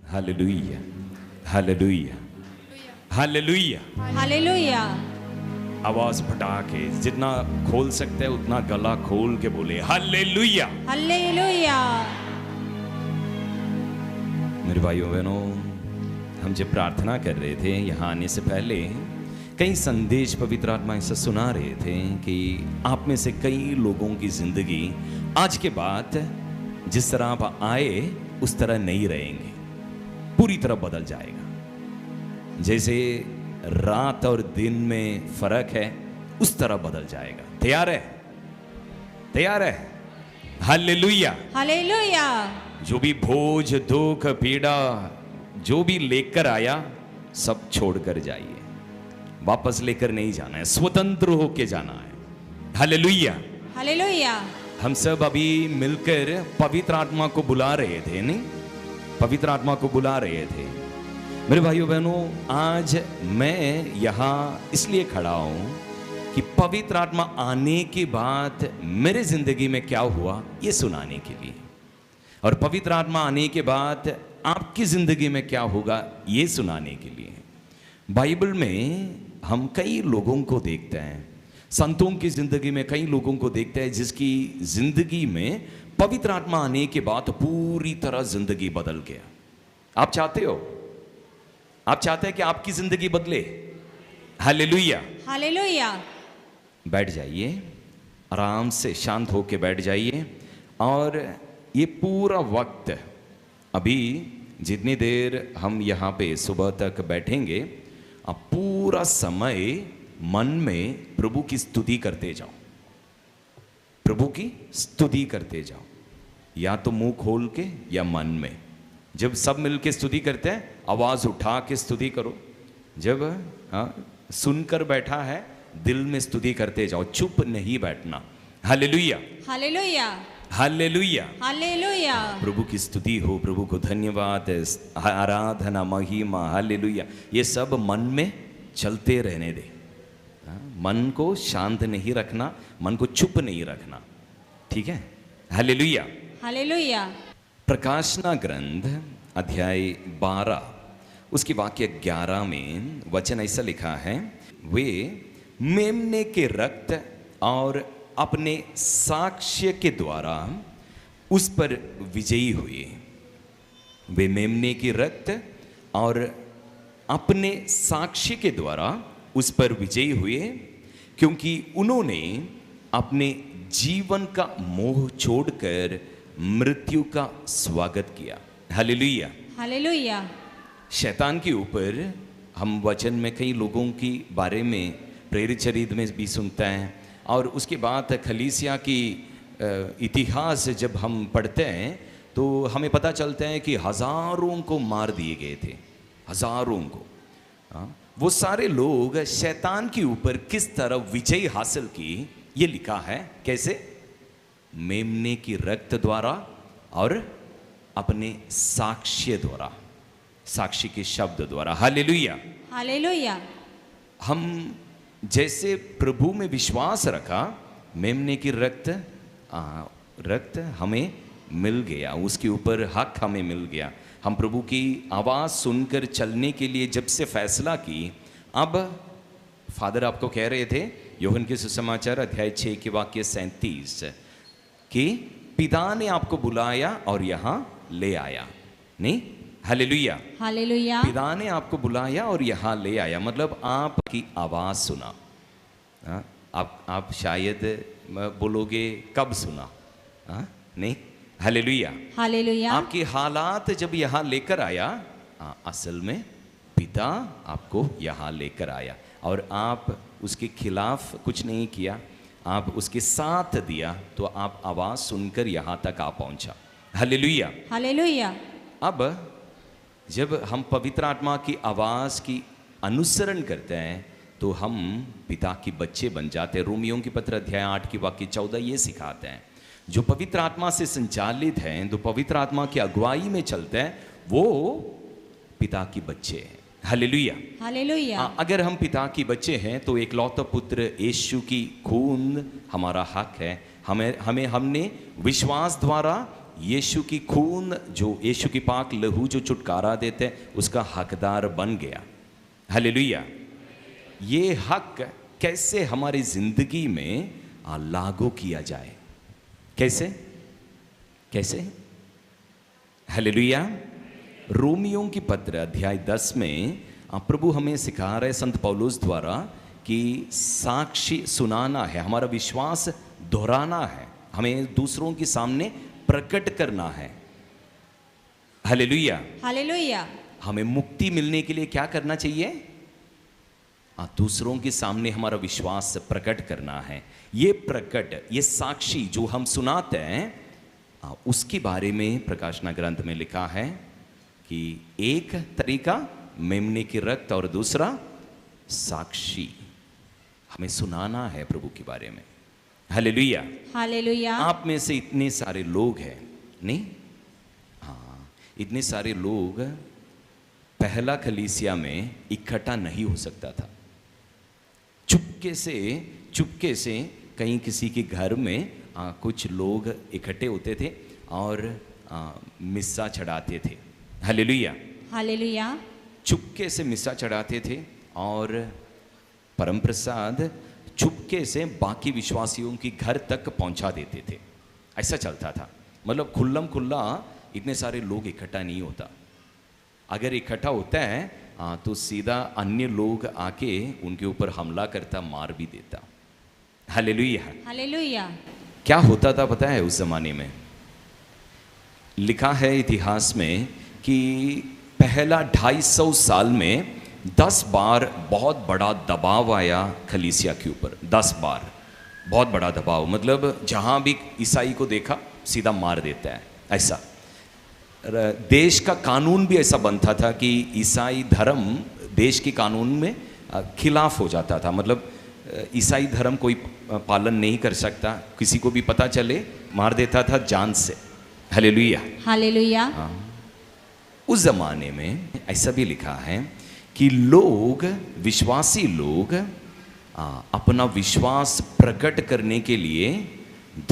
Hallelujah, hallelujah, hallelujah. Hallelujah. आवाज फटा के जितना खोल सकते हैं उतना गला खोल के बोले हालेलुया। हालेलुया। मेरे भाइयों बहनों, हम जब प्रार्थना कर रहे थे यहाँ आने से पहले कई संदेश पवित्र आत्मा ऐसा सुना रहे थे कि आप में से कई लोगों की जिंदगी आज के बाद जिस तरह आप आए उस तरह नहीं रहेंगे, पूरी तरह बदल जाएगा। जैसे रात और दिन में फर्क है उस तरह बदल जाएगा। तैयार है? तैयार है? Hallelujah, hallelujah. जो भी बोझ दुख पीड़ा जो भी लेकर आया सब छोड़कर जाइए। वापस लेकर नहीं जाना है, स्वतंत्र होके जाना है। Hallelujah, hallelujah. हम सब अभी मिलकर पवित्र आत्मा को बुला रहे थे, नहीं? पवित्र आत्मा को बुला रहे थे। मेरे भाइयों बहनों, आज मैं यहाँ इसलिए खड़ा हूँ कि पवित्र आत्मा आने के बाद मेरे जिंदगी में क्या हुआ ये सुनाने के लिए, और पवित्र आत्मा आने के बाद आपकी जिंदगी में क्या होगा ये सुनाने के लिए। बाइबल में हम कई लोगों को देखते हैं, संतों की जिंदगी में कई लोगों को देखते हैं जिसकी जिंदगी में पवित्र आत्मा आने के बाद पूरी तरह जिंदगी बदल गया। आप चाहते हो? आप चाहते हैं कि आपकी जिंदगी बदले? Hallelujah, hallelujah. बैठ जाइए, आराम से शांत होके बैठ जाइए। और ये पूरा वक्त अभी जितनी देर हम यहाँ पे सुबह तक बैठेंगे, आप पूरा समय मन में प्रभु की स्तुति करते जाओ, प्रभु की स्तुति करते जाओ, या तो मुंह खोल के या मन में। जब सब मिलके स्तुति करते हैं आवाज उठा के स्तुति करो। जब सुनकर बैठा है दिल में स्तुति करते जाओ, चुप नहीं बैठना। Hallelujah, hallelujah, hallelujah, hallelujah. प्रभु की स्तुति हो, प्रभु को धन्यवाद, आराधना, महिमा, हालेलुया, ये सब मन में चलते रहने दे। मन को शांत नहीं रखना, मन को चुप नहीं रखना, ठीक है? Hallelujah, hallelujah. प्रकाशना ग्रंथ अध्याय 12 उसकी वाक्य 11 में वचन ऐसा लिखा है, वे मेमने के रक्त और अपने साक्ष्य के द्वारा उस पर विजयी हुए। वे मेमने के रक्त और अपने साक्ष्य के द्वारा उस पर विजयी हुए, क्योंकि उन्होंने अपने जीवन का मोह छोड़कर मृत्यु का स्वागत किया। Hallelujah, hallelujah. शैतान के ऊपर हम वचन में कई लोगों की बारे में प्रेरित चरित्र में भी सुनते हैं, और उसके बाद खलीसिया की इतिहास जब हम पढ़ते हैं तो हमें पता चलता है कि हजारों को मार दिए गए थे, हजारों को। वो सारे लोग शैतान के ऊपर किस तरह विजय हासिल की ये लिखा है। कैसे? मेमने की रक्त द्वारा और अपने साक्ष्य द्वारा, साक्षी के शब्द द्वारा। Hallelujah, hallelujah. हम जैसे प्रभु में विश्वास रखा, मेमने की रक्त हमें मिल गया, उसके ऊपर हक हमें मिल गया। हम प्रभु की आवाज़ सुनकर चलने के लिए जब से फैसला की, अब फादर आपको कह रहे थे यूहन्ना के सुसमाचार अध्याय 6 के वाक्य 37 कि पिता ने आपको बुलाया और यहाँ ले आया। नहीं? Hallelujah, hallelujah. पिता ने आपको बुलाया और यहाँ ले आया, मतलब आपकी आवाज़ सुना। आप शायद बोलोगे कब सुना? नहीं? Hallelujah, hallelujah. आपके हालात जब यहाँ लेकर आया, असल में पिता आपको यहाँ लेकर आया और आप उसके खिलाफ कुछ नहीं किया, आप उसके साथ दिया, तो आप आवाज़ सुनकर यहाँ तक आ पहुँचा। Hallelujah, hallelujah. अब जब हम पवित्र आत्मा की आवाज़ की अनुसरण करते हैं तो हम पिता के बच्चे बन जाते हैं। रोमियों की पत्र अध्याय 8 की वाक्य 14 ये सिखाते हैं, जो पवित्र आत्मा से संचालित हैं, जो पवित्र आत्मा की अगुवाई में चलते हैं, वो पिता के बच्चे हैं। Hallelujah, hallelujah. अगर हम पिता के बच्चे हैं तो एकलौता पुत्र यीशु की खून हमारा हक है। हमने विश्वास द्वारा यीशु की खून जो यीशु की पाक लहू जो छुटकारा देते हैं उसका हकदार बन गया। हालेलुया। ये हक कैसे हमारी जिंदगी में लागू किया जाए, कैसे कैसे? हालेलुया। रोमियों की पत्र अध्याय 10 में प्रभु हमें सिखा रहे संत पौलुस द्वारा कि साक्षी सुनाना है, हमारा विश्वास दोहराना है, हमें दूसरों के सामने प्रकट करना है। हालेलुया। हालेलुया। हमें मुक्ति मिलने के लिए क्या करना चाहिए? दूसरों के सामने हमारा विश्वास प्रकट करना है। ये प्रकट, ये साक्षी जो हम सुनाते हैं उसके बारे में प्रकाशना ग्रंथ में लिखा है कि एक तरीका मेमने की रक्त और दूसरा साक्षी। हमें सुनाना है प्रभु के बारे में। हालेलुया। हालेलुया। आप में से इतने सारे लोग हैं, नहीं? इतने सारे लोग पहला कलीसिया में इकट्ठा नहीं हो सकता था। चुपके से कहीं किसी के घर में कुछ लोग इकट्ठे होते थे और मिस्सा चढ़ाते थे। हालेलुया। हालेलुया। चुपके से मिस्सा चढ़ाते थे और परम प्रसाद चुपके से बाकी विश्वासियों के घर तक पहुंचा देते थे। ऐसा चलता था। मतलब खुल्लम खुल्ला इतने सारे लोग इकट्ठा नहीं होता। अगर इकट्ठा होता है तो सीधा अन्य लोग आके उनके ऊपर हमला करता, मार भी देता। हालेलुया। हालेलुया। क्या होता था पता है उस जमाने में? लिखा है इतिहास में कि पहला 250 साल में 10 बार बहुत बड़ा दबाव आया कलीसिया के ऊपर। 10 बार बहुत बड़ा दबाव, मतलब जहां भी ईसाई को देखा सीधा मार देता है। ऐसा देश का कानून भी ऐसा बनता था कि ईसाई धर्म देश के कानून में खिलाफ हो जाता था। मतलब ईसाई धर्म कोई पालन नहीं कर सकता, किसी को भी पता चले मार देता था जान से। हालेलुया। हालेलुया। उस जमाने में ऐसा भी लिखा है कि लोग, विश्वासी लोग अपना विश्वास प्रकट करने के लिए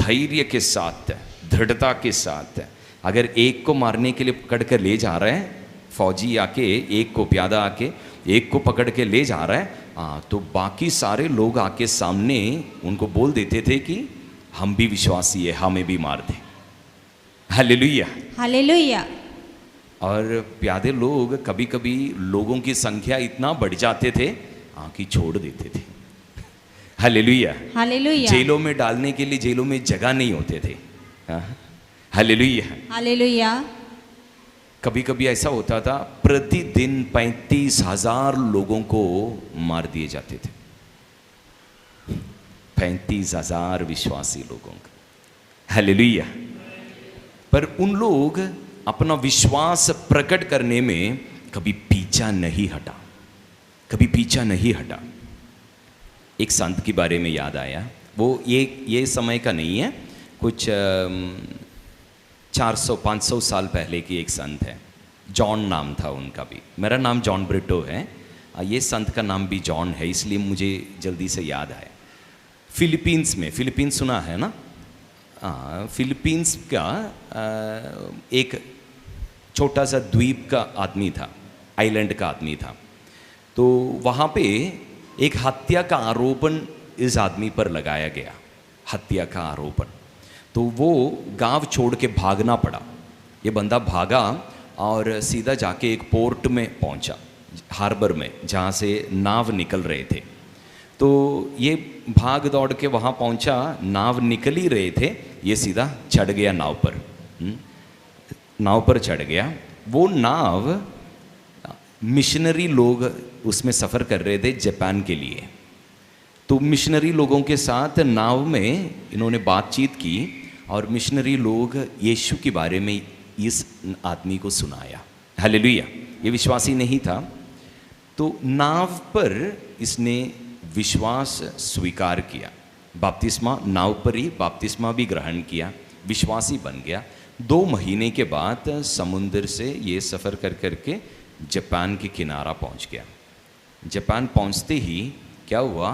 धैर्य के साथ, दृढ़ता के साथ, अगर एक को मारने के लिए पकड़ कर ले जा रहे हैं, फौजी आके एक को, प्यादा आके एक को पकड़ के ले जा रहा है, तो बाकी सारे लोग आके सामने उनको बोल देते थे कि हम भी विश्वासी है, हमें भी मार दे। हालेलुया। हालेलुया। और प्यादे लोग कभी कभी लोगों की संख्या इतना बढ़ जाते थे कि छोड़ देते थे। हालेलुया। हालेलुया। जेलों में डालने के लिए जेलों में जगह नहीं होते थे। हालेलुया। हालेलुया। कभी कभी ऐसा होता था प्रतिदिन 35,000 लोगों को मार दिए जाते थे। 35,000 विश्वासी लोगों का। हालेलुया। पर उन लोग अपना विश्वास प्रकट करने में कभी पीछा नहीं हटा, कभी पीछा नहीं हटा। एक संत के बारे में याद आया, वो ये समय का नहीं है, कुछ 400-500 साल पहले की एक संत है। जॉन नाम था उनका भी। मेरा नाम जॉन ब्रिटो है, ये संत का नाम भी जॉन है, इसलिए मुझे जल्दी से याद आया। फिलीपींस में, फिलीपींस सुना है ना? फिलीपींस का एक छोटा सा द्वीप का आदमी था, आइलैंड का आदमी था। तो वहाँ पे एक हत्या का आरोपण इस आदमी पर लगाया गया, हत्या का आरोपण। तो वो गांव छोड़ के भागना पड़ा। ये बंदा भागा और सीधा जाके एक पोर्ट में पहुंचा, हार्बर में, जहाँ से नाव निकल रहे थे। तो ये भाग दौड़ के वहाँ पहुंचा, नाव निकल ही रहे थे, ये सीधा चढ़ गया नाव पर। नाव पर चढ़ गया। वो नाव, मिशनरी लोग उसमें सफ़र कर रहे थे जापान के लिए। तो मिशनरी लोगों के साथ नाव में इन्होंने बातचीत की और मिशनरी लोग यीशु के बारे में इस आदमी को सुनाया। हालेलुया। ये विश्वासी नहीं था। तो नाव पर इसने विश्वास स्वीकार किया, बपतिस्मा, नाव पर ही बपतिस्मा भी ग्रहण किया, विश्वासी बन गया। 2 महीने के बाद समुद्र से ये सफ़र कर करके जापान के किनारा पहुंच गया। जापान पहुंचते ही क्या हुआ,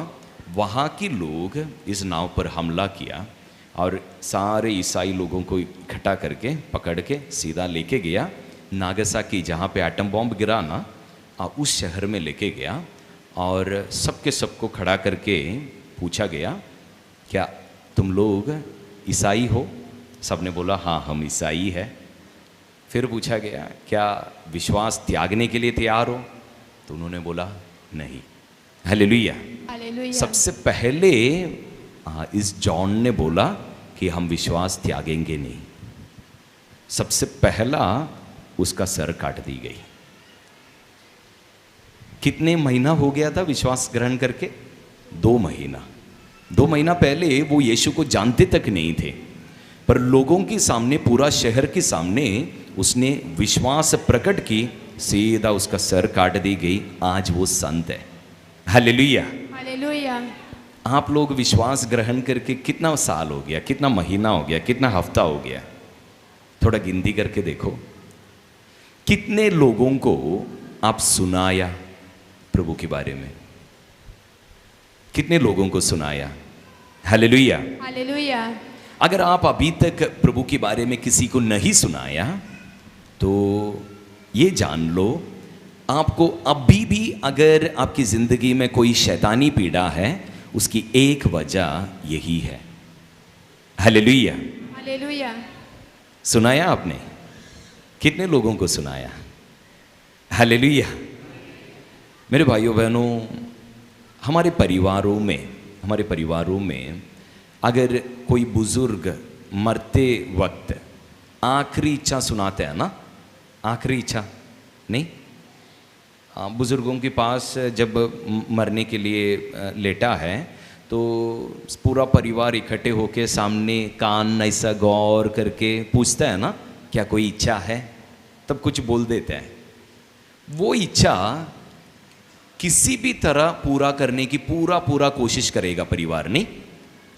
वहाँ के लोग इस नाव पर हमला किया, और सारे ईसाई लोगों को इकट्ठा करके पकड़ के सीधा लेके गया नागासाकी, जहाँ पे एटम बॉम्ब गिरा ना, उस शहर में लेके गया और सबको खड़ा करके पूछा गया, क्या तुम लोग ईसाई हो? सबने बोला हाँ हम ईसाई है। फिर पूछा गया, क्या विश्वास त्यागने के लिए तैयार हो? तो उन्होंने बोला नहीं। हालेलुया। हालेलुया। सबसे पहले इस जॉन ने बोला कि हम विश्वास त्यागेंगे नहीं। सबसे पहला उसका सर काट दी गई। कितने महीना हो गया था विश्वास ग्रहण करके? 2 महीना। 2 महीना पहले वो यीशु को जानते तक नहीं थे, पर लोगों के सामने, पूरा शहर के सामने उसने विश्वास प्रकट की, सीधा उसका सर काट दी गई। आज वो संत है। हालेलुया। हालेलुया। आप लोग विश्वास ग्रहण करके कितना साल हो गया, कितना महीना हो गया, कितना हफ्ता हो गया? थोड़ा गिनती करके देखो, कितने लोगों को आप सुनाया प्रभु के बारे में? कितने लोगों को सुनाया? हालेलुया। हालेलुया। अगर आप अभी तक प्रभु के बारे में किसी को नहीं सुनाया तो ये जान लो, आपको अभी भी अगर आपकी ज़िंदगी में कोई शैतानी पीड़ा है, उसकी एक वजह यही है। हालेलुया। हालेलुया। सुनाया आपने? कितने लोगों को सुनाया? हालेलुया। मेरे भाइयों बहनों, हमारे परिवारों में अगर कोई बुजुर्ग मरते वक्त आखिरी इच्छा सुनाते हैं ना, आखिरी इच्छा नहीं, बुजुर्गों के पास जब मरने के लिए लेटा है तो पूरा परिवार इकट्ठे होके सामने कान ऐसा गौर करके पूछता है ना, क्या कोई इच्छा है? तब कुछ बोल देते हैं। वो इच्छा किसी भी तरह पूरा करने की पूरा कोशिश करेगा परिवार, नहीं?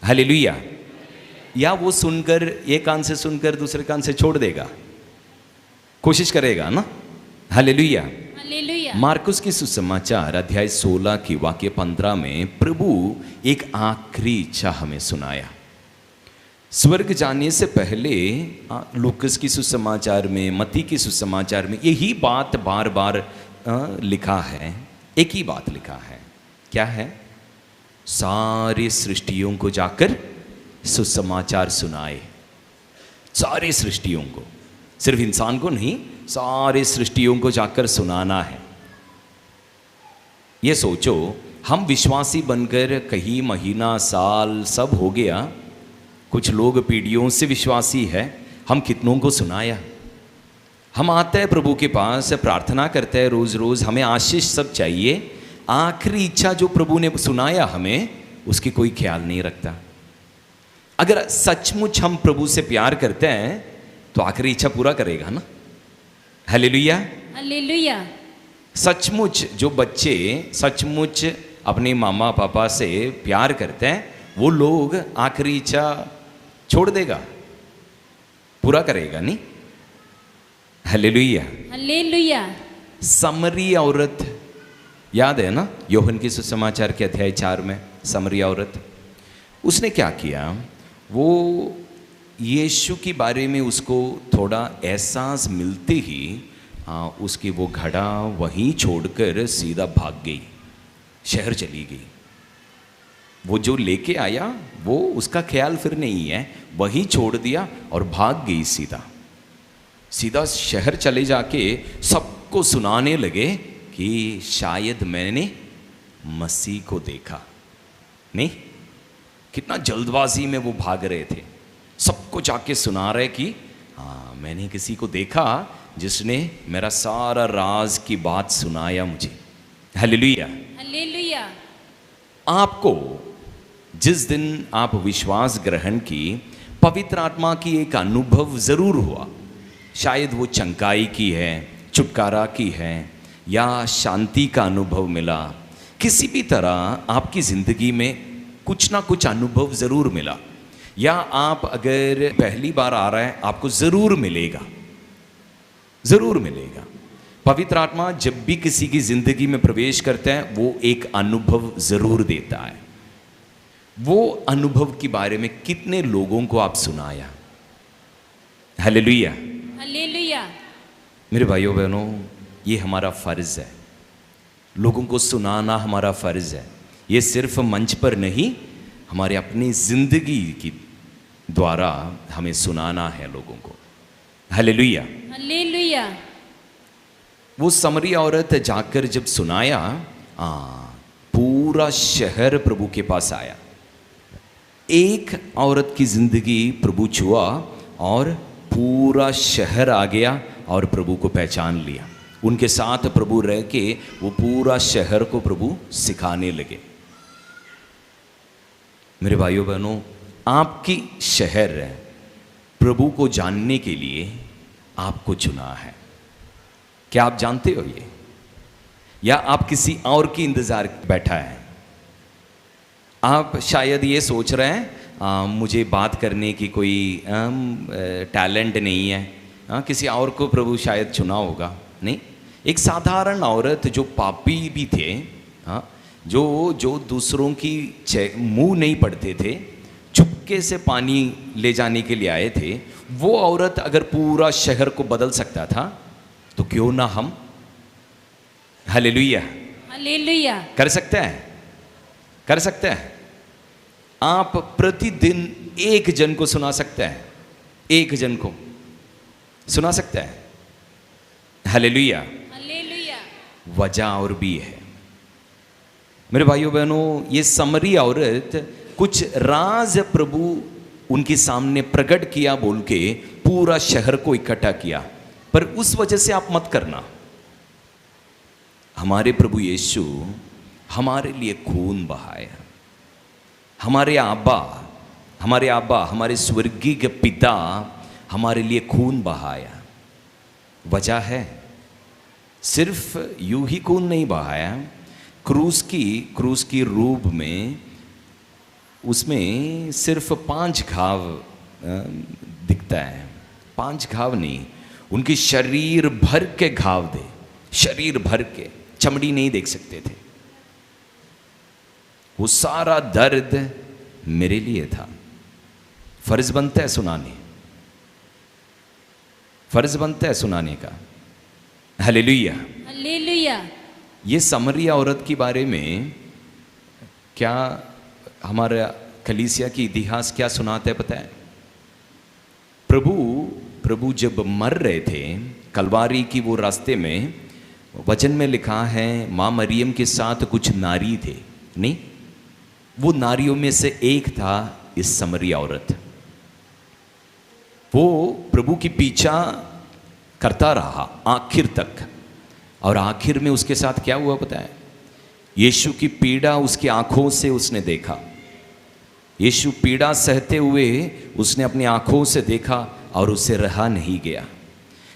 हालेलुया। या वो सुनकर, एक कान से सुनकर दूसरे कान से छोड़ देगा, कोशिश करेगा ना। हालेलुया। हालेलुया। मार्कुस की सुसमाचार अध्याय 16 की वाक्य 15 में प्रभु एक आखिरी इच्छा हमें सुनाया। स्वर्ग जाने से पहले लूकस की सुसमाचार में, मत्ती की सुसमाचार में यही बात बार बार लिखा है। एक ही बात लिखा है, क्या है? सारी सृष्टियों को जाकर सुसमाचार सुनाए। सारे सृष्टियों को, सिर्फ इंसान को नहीं, सारे सृष्टियों को जाकर सुनाना है। ये सोचो, हम विश्वासी बनकर कहीं महीना, साल सब हो गया, कुछ लोग पीढ़ियों से विश्वासी है, हम कितनों को सुनाया? हम आते हैं प्रभु के पास, प्रार्थना करते हैं रोज रोज, हमें आशीष सब चाहिए, आखिरी इच्छा जो प्रभु ने सुनाया हमें, उसकी कोई ख्याल नहीं रखता। अगर सचमुच हम प्रभु से प्यार करते हैं तो आखिरी इच्छा पूरा करेगा ना। हालेलुया। हालेलुया। सचमुच जो बच्चे सचमुच अपने मामा पापा से प्यार करते हैं, वो लोग आखिरी इच्छा छोड़ देगा, पूरा करेगा, नहीं? हालेलुया। हालेलुया। समरी औरत याद है ना, यूहन्ना की सुसमाचार के अध्याय 4 में समरी औरत, उसने क्या किया? वो यीशु के बारे में उसको थोड़ा एहसास मिलते ही उसकी वो घड़ा वहीं छोड़कर सीधा भाग गई, शहर चली गई। वो जो लेके आया वो उसका ख्याल फिर नहीं है, वहीं छोड़ दिया और भाग गई सीधा शहर चले जाके सबको सुनाने लगे कि शायद मैंने मसीह को देखा। नहीं, कितना जल्दबाजी में वो भाग रहे थे, सबको जाके सुना रहे कि हाँ मैंने किसी को देखा जिसने मेरा सारा राज की बात सुनाया मुझे। हालेलुया। हालेलुया। आपको जिस दिन आप विश्वास ग्रहण की, पवित्र आत्मा की एक अनुभव जरूर हुआ। शायद वो चंगाई की है, छुटकारा की है, या शांति का अनुभव मिला। किसी भी तरह आपकी जिंदगी में कुछ ना कुछ अनुभव जरूर मिला, या आप अगर पहली बार आ रहे हैं आपको जरूर मिलेगा, जरूर मिलेगा। पवित्र आत्मा जब भी किसी की जिंदगी में प्रवेश करते हैं वो एक अनुभव जरूर देता है। वो अनुभव के बारे में कितने लोगों को आप सुनाया? हालेलुया। हालेलुया। मेरे भाइयों बहनों, ये हमारा फर्ज है, लोगों को सुनाना हमारा फर्ज है। ये सिर्फ मंच पर नहीं, हमारे अपनी जिंदगी की द्वारा हमें सुनाना है लोगों को। हालेलुया। हालेलुया। वो समरी औरत जाकर जब सुनाया, पूरा शहर प्रभु के पास आया। एक औरत की जिंदगी प्रभु छुआ और पूरा शहर आ गया और प्रभु को पहचान लिया। उनके साथ प्रभु रह के वो पूरा शहर को प्रभु सिखाने लगे। मेरे भाइयों बहनों, आपकी शहर प्रभु को जानने के लिए आपको चुना है। क्या आप जानते हो ये? या आप किसी और की इंतजार बैठा है? आप शायद ये सोच रहे हैं मुझे बात करने की कोई टैलेंट नहीं है, किसी और को प्रभु शायद चुना होगा। नहीं, एक साधारण औरत जो पापी भी थे, जो दूसरों की मुंह नहीं पड़ते थे, चुपके से पानी ले जाने के लिए आए थे, वो औरत अगर पूरा शहर को बदल सकता था तो क्यों ना हम? हालेलुया। हालेलुया। कर सकते हैं, कर सकते हैं। आप प्रतिदिन एक जन को सुना सकते हैं, एक जन को सुना सकते हैं। हालेलुया। हालेलुया। वजह और भी है मेरे भाइयों बहनों, ये समरी औरत कुछ राज प्रभु उनके सामने प्रकट किया बोल के पूरा शहर को इकट्ठा किया। पर उस वजह से आप मत करना। हमारे प्रभु यीशु हमारे लिए खून बहाया। हमारे आबा, हमारे स्वर्गीय के पिता हमारे लिए खून बहाया। वजह है, सिर्फ यूं ही खून नहीं बहाया, क्रूस की रूप में उसमें सिर्फ 5 घाव दिखता है। 5 घाव नहीं, उनकी शरीर भर के घाव थे, शरीर भर के, चमड़ी नहीं देख सकते थे। वो सारा दर्द मेरे लिए था। फर्ज बनता है सुनाने, फर्ज बनता है सुनाने का। हालेलुया। हालेलुया। ये समरी औरत के बारे में क्या हमारा कलीसिया की इतिहास क्या सुनाता है पता है? प्रभु जब मर रहे थे कलवारी की वो रास्ते में, वचन में लिखा है माँ मरियम के साथ कुछ नारी थे। नहीं, वो नारियों में से एक था इस समरी औरत। वो प्रभु की पीछा करता रहा आखिर तक, और आखिर में उसके साथ क्या हुआ पता है? यीशु की पीड़ा उसकी आंखों से उसने देखा। यीशु पीड़ा सहते हुए उसने अपनी आंखों से देखा और उससे रहा नहीं गया।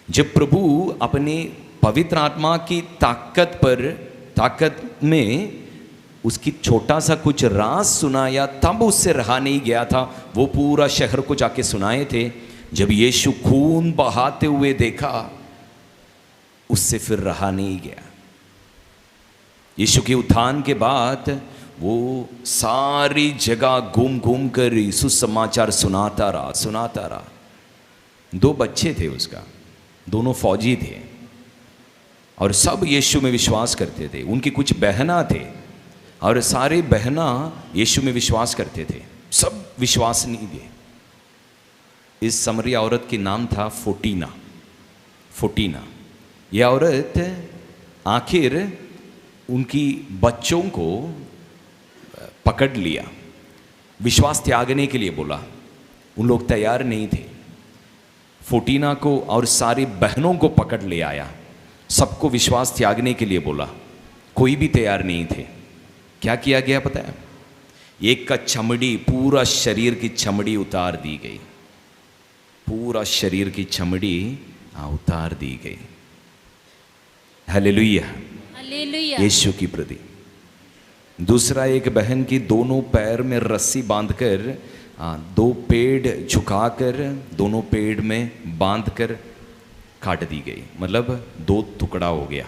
जब प्रभु अपने पवित्र आत्मा की ताकत में उसकी छोटा सा कुछ राज सुनाया, तब उससे रहा नहीं गया था। वो पूरा शहर को जाके सुनाए थे। जब यीशु खून बहाते हुए देखा, उससे फिर रहा नहीं गया। यीशु के उत्थान के वो सारी जगह घूम घूम कर सुसमाचार सुनाता रहा। 2 बच्चे थे उसका, दोनों फौजी थे और सब यीशु में विश्वास करते थे। उनकी कुछ बहना थे और सारे बहना यीशु में विश्वास करते थे, सब विश्वास नहीं थे। इस समरी औरत के नाम था फोटीना। यह औरत आखिर उनकी बच्चों को पकड़ लिया, विश्वास त्यागने के लिए बोला। उन लोग तैयार नहीं थे। फोटीना को और सारी बहनों को पकड़ ले आया, सबको विश्वास त्यागने के लिए बोला। कोई भी तैयार नहीं थे। क्या किया गया पता है? एक का चमड़ी, पूरा शरीर की चमड़ी उतार दी गई। पूरा शरीर की चमड़ी उतार दी गई। हालेलुया। हालेलुया। यीशु की प्रति। दूसरा, एक बहन की दोनों पैर में रस्सी बांधकर 2 पेड़ झुकाकर दोनों पेड़ में बांधकर काट दी गई, मतलब 2 टुकड़ा हो गया।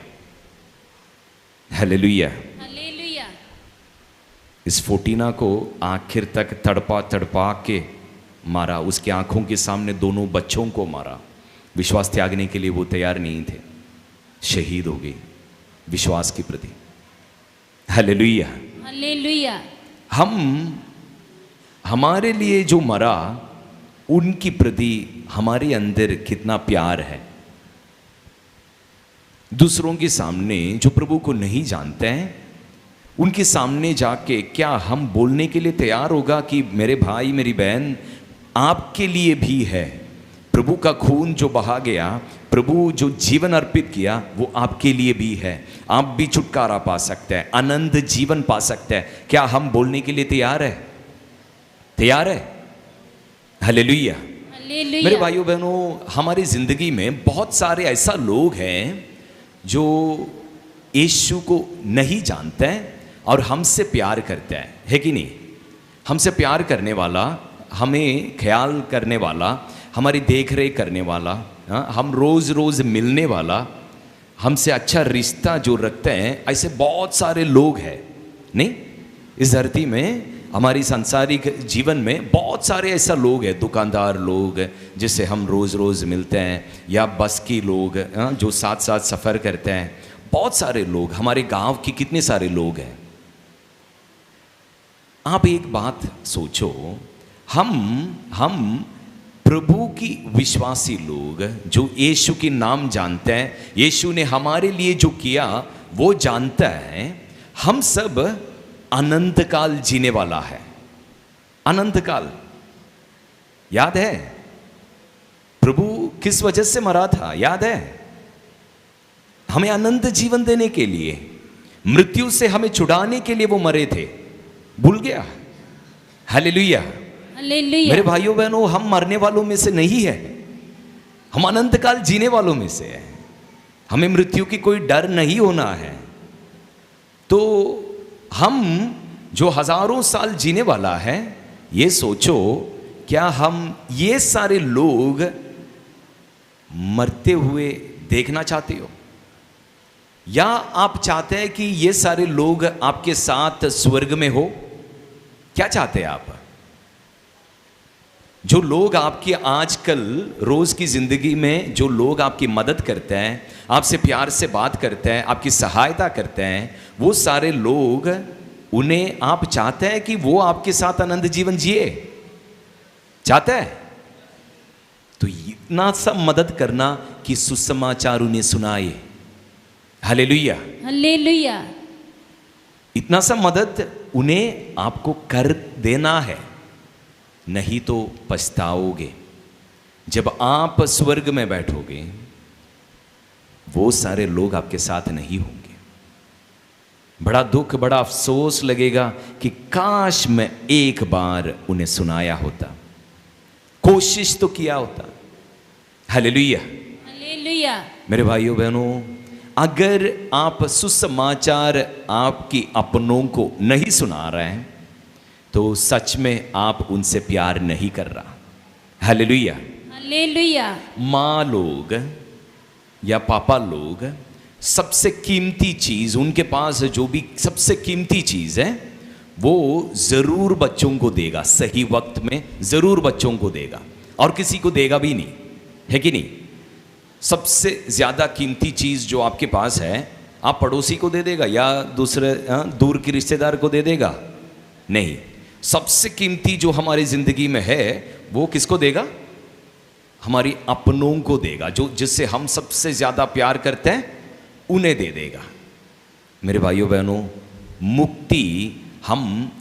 हालेलुया। हालेलुया। इस फोर्टीना को आखिर तक तड़पा तड़पा के मारा, उसकी आंखों के सामने दोनों बच्चों को मारा। विश्वास त्यागने के लिए वो तैयार नहीं थे, शहीद हो गए विश्वास के प्रति। हालेलुया। हालेलुया। हमारे लिए जो मरा, उनकी प्रति हमारे अंदर कितना प्यार है। दूसरों के सामने जो प्रभु को नहीं जानते हैं, उनके सामने जाके क्या हम बोलने के लिए तैयार होगा कि मेरे भाई मेरी बहन आपके लिए भी है, प्रभु का खून जो बहा गया, प्रभु जो जीवन अर्पित किया, वो आपके लिए भी है, आप भी छुटकारा पा सकते हैं, आनंद जीवन पा सकते हैं। क्या हम बोलने के लिए तैयार है? तैयार है? हालेलुया। हालेलुया। मेरे भाइयों बहनों, हमारी जिंदगी में बहुत सारे ऐसा लोग हैं जो यीशु को नहीं जानते हैं और हमसे प्यार करते हैं, है कि नहीं? हमसे प्यार करने वाला, हमें ख्याल करने वाला, हमारी देख रेख करने वाला, हम रोज़ रोज़ मिलने वाला, हमसे अच्छा रिश्ता जो रखते हैं, ऐसे बहुत सारे लोग हैं नहीं? इस धरती में, हमारी सांसारिक जीवन में बहुत सारे ऐसा लोग हैं, दुकानदार लोग जिससे हम रोज़ रोज़ मिलते हैं, या बस की लोग जो साथ साथ सफ़र करते हैं, बहुत सारे लोग, हमारे गांव के कितने सारे लोग हैं। आप एक बात सोचो, हम प्रभु की विश्वासी लोग जो यीशु के नाम जानते हैं, यीशु ने हमारे लिए जो किया वो जानता है, हम सब अनंत काल जीने वाला है। अनंत काल याद है? प्रभु किस वजह से मरा था, याद है? हमें अनंत जीवन देने के लिए, मृत्यु से हमें छुड़ाने के लिए वो मरे थे। भूल गया? हालेलुया। हालेलुया। मेरे भाइयों बहनों, हम मरने वालों में से नहीं है, हम अनंत काल जीने वालों में से हैं। हमें मृत्यु की कोई डर नहीं होना है। तो हम जो हजारों साल जीने वाला है, ये सोचो, क्या हम ये सारे लोग मरते हुए देखना चाहते हो, या आप चाहते हैं कि ये सारे लोग आपके साथ स्वर्ग में हो? क्या चाहते हैं आप? जो लोग आपकी आजकल रोज की जिंदगी में, जो लोग आपकी मदद करते हैं, आपसे प्यार से बात करते हैं, आपकी सहायता करते हैं, वो सारे लोग, उन्हें आप चाहते हैं कि वो आपके साथ आनंद जीवन जिए? चाहते हैं? तो इतना सब मदद करना कि सुसमाचार उन्हें सुनाए। हालेलुया। हालेलुया। इतना सा मदद उन्हें आपको कर देना है, नहीं तो पछताओगे। जब आप स्वर्ग में बैठोगे, वो सारे लोग आपके साथ नहीं होंगे। बड़ा दुख, बड़ा अफसोस लगेगा कि काश मैं एक बार उन्हें सुनाया होता, कोशिश तो किया होता। हालेलुया। हालेलुया। मेरे भाइयों बहनों, अगर आप सुसमाचार आपकी अपनों को नहीं सुना रहे हैं, तो सच में आप उनसे प्यार नहीं कर रहा। हालेलुया। हालेलुया। माँ लोग या पापा लोग सबसे कीमती चीज, उनके पास जो भी सबसे कीमती चीज है, वो जरूर बच्चों को देगा, सही वक्त में जरूर बच्चों को देगा, और किसी को देगा भी नहीं, है कि नहीं? सबसे ज्यादा कीमती चीज जो आपके पास है, आप पड़ोसी को दे देगा या दूसरे दूर के रिश्तेदार को दे देगा? नहीं। सबसे कीमती जो हमारी जिंदगी में है, वो किसको देगा? हमारी अपनों को देगा, जो जिससे हम सबसे ज्यादा प्यार करते हैं, उन्हें दे देगा। मेरे भाइयों बहनों, मुक्ति हम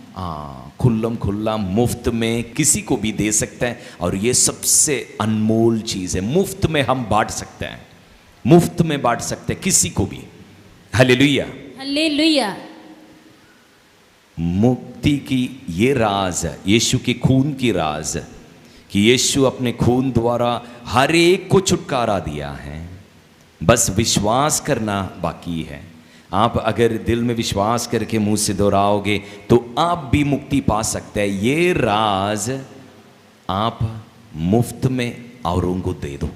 खुल्लम खुल्ला मुफ्त में किसी को भी दे सकते हैं, और ये सबसे अनमोल चीज है। मुफ्त में हम बांट सकते हैं, मुफ्त में बांट सकते हैं किसी को भी। हालेलुया। हालेलुया। मुक्ति की ये राज, यीशु के खून की राज, कि यीशु अपने खून द्वारा हर एक को छुटकारा दिया है, बस विश्वास करना बाकी है। आप अगर दिल में विश्वास करके मुंह से दोहराओगे तो आप भी मुक्ति पा सकते हैं। ये राज आप मुफ्त में औरों को दे दो।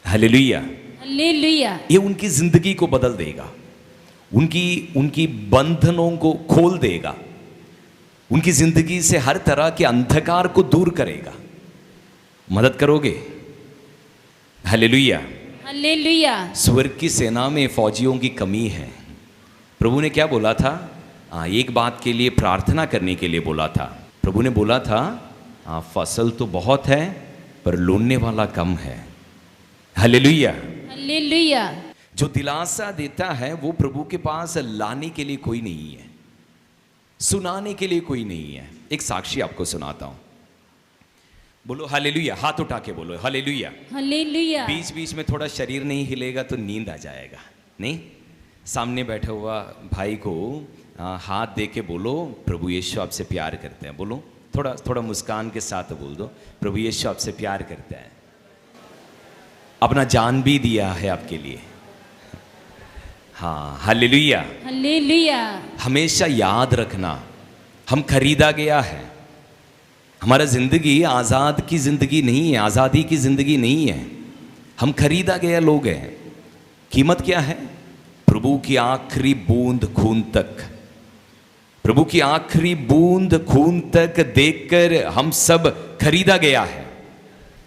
हालेलुया। हालेलुया। ये उनकी जिंदगी को बदल देगा, उनकी बंधनों को खोल देगा। उनकी जिंदगी से हर तरह के अंधकार को दूर करेगा। मदद करोगे? हालेलुया। हालेलुया। स्वर्ग की सेना में फौजियों की कमी है। प्रभु ने क्या बोला था? एक बात के लिए प्रार्थना करने के लिए बोला था। प्रभु ने बोला था फसल तो बहुत है पर लूटने वाला कम है। हालेलुया। हालेलुया। जो दिलासा देता है वो प्रभु के पास लाने के लिए कोई नहीं है, सुनाने के लिए कोई नहीं है। एक साक्षी आपको सुनाता हूं। बोलो हालेलुया, हाथ उठा के बोलो हालेलुया। हालेलुया। बीच बीच में थोड़ा शरीर नहीं हिलेगा तो नींद आ जाएगा। नहीं, सामने बैठा हुआ भाई को हाथ दे के बोलो प्रभु यीशु आपसे प्यार करते हैं। बोलो थोड़ा थोड़ा मुस्कान के साथ बोल दो प्रभु यीशु आपसे प्यार करते हैं, अपना जान भी दिया है आपके लिए। हाँ, हालेलुया। हालेलुया। हमेशा याद रखना हम खरीदा गया है। हमारा जिंदगी आज़ाद की जिंदगी नहीं है, आज़ादी की जिंदगी नहीं है। हम खरीदा गया लोग हैं। कीमत क्या है? प्रभु की आखिरी बूंद खून तक, प्रभु की आखिरी बूंद खून तक देखकर हम सब खरीदा गया है।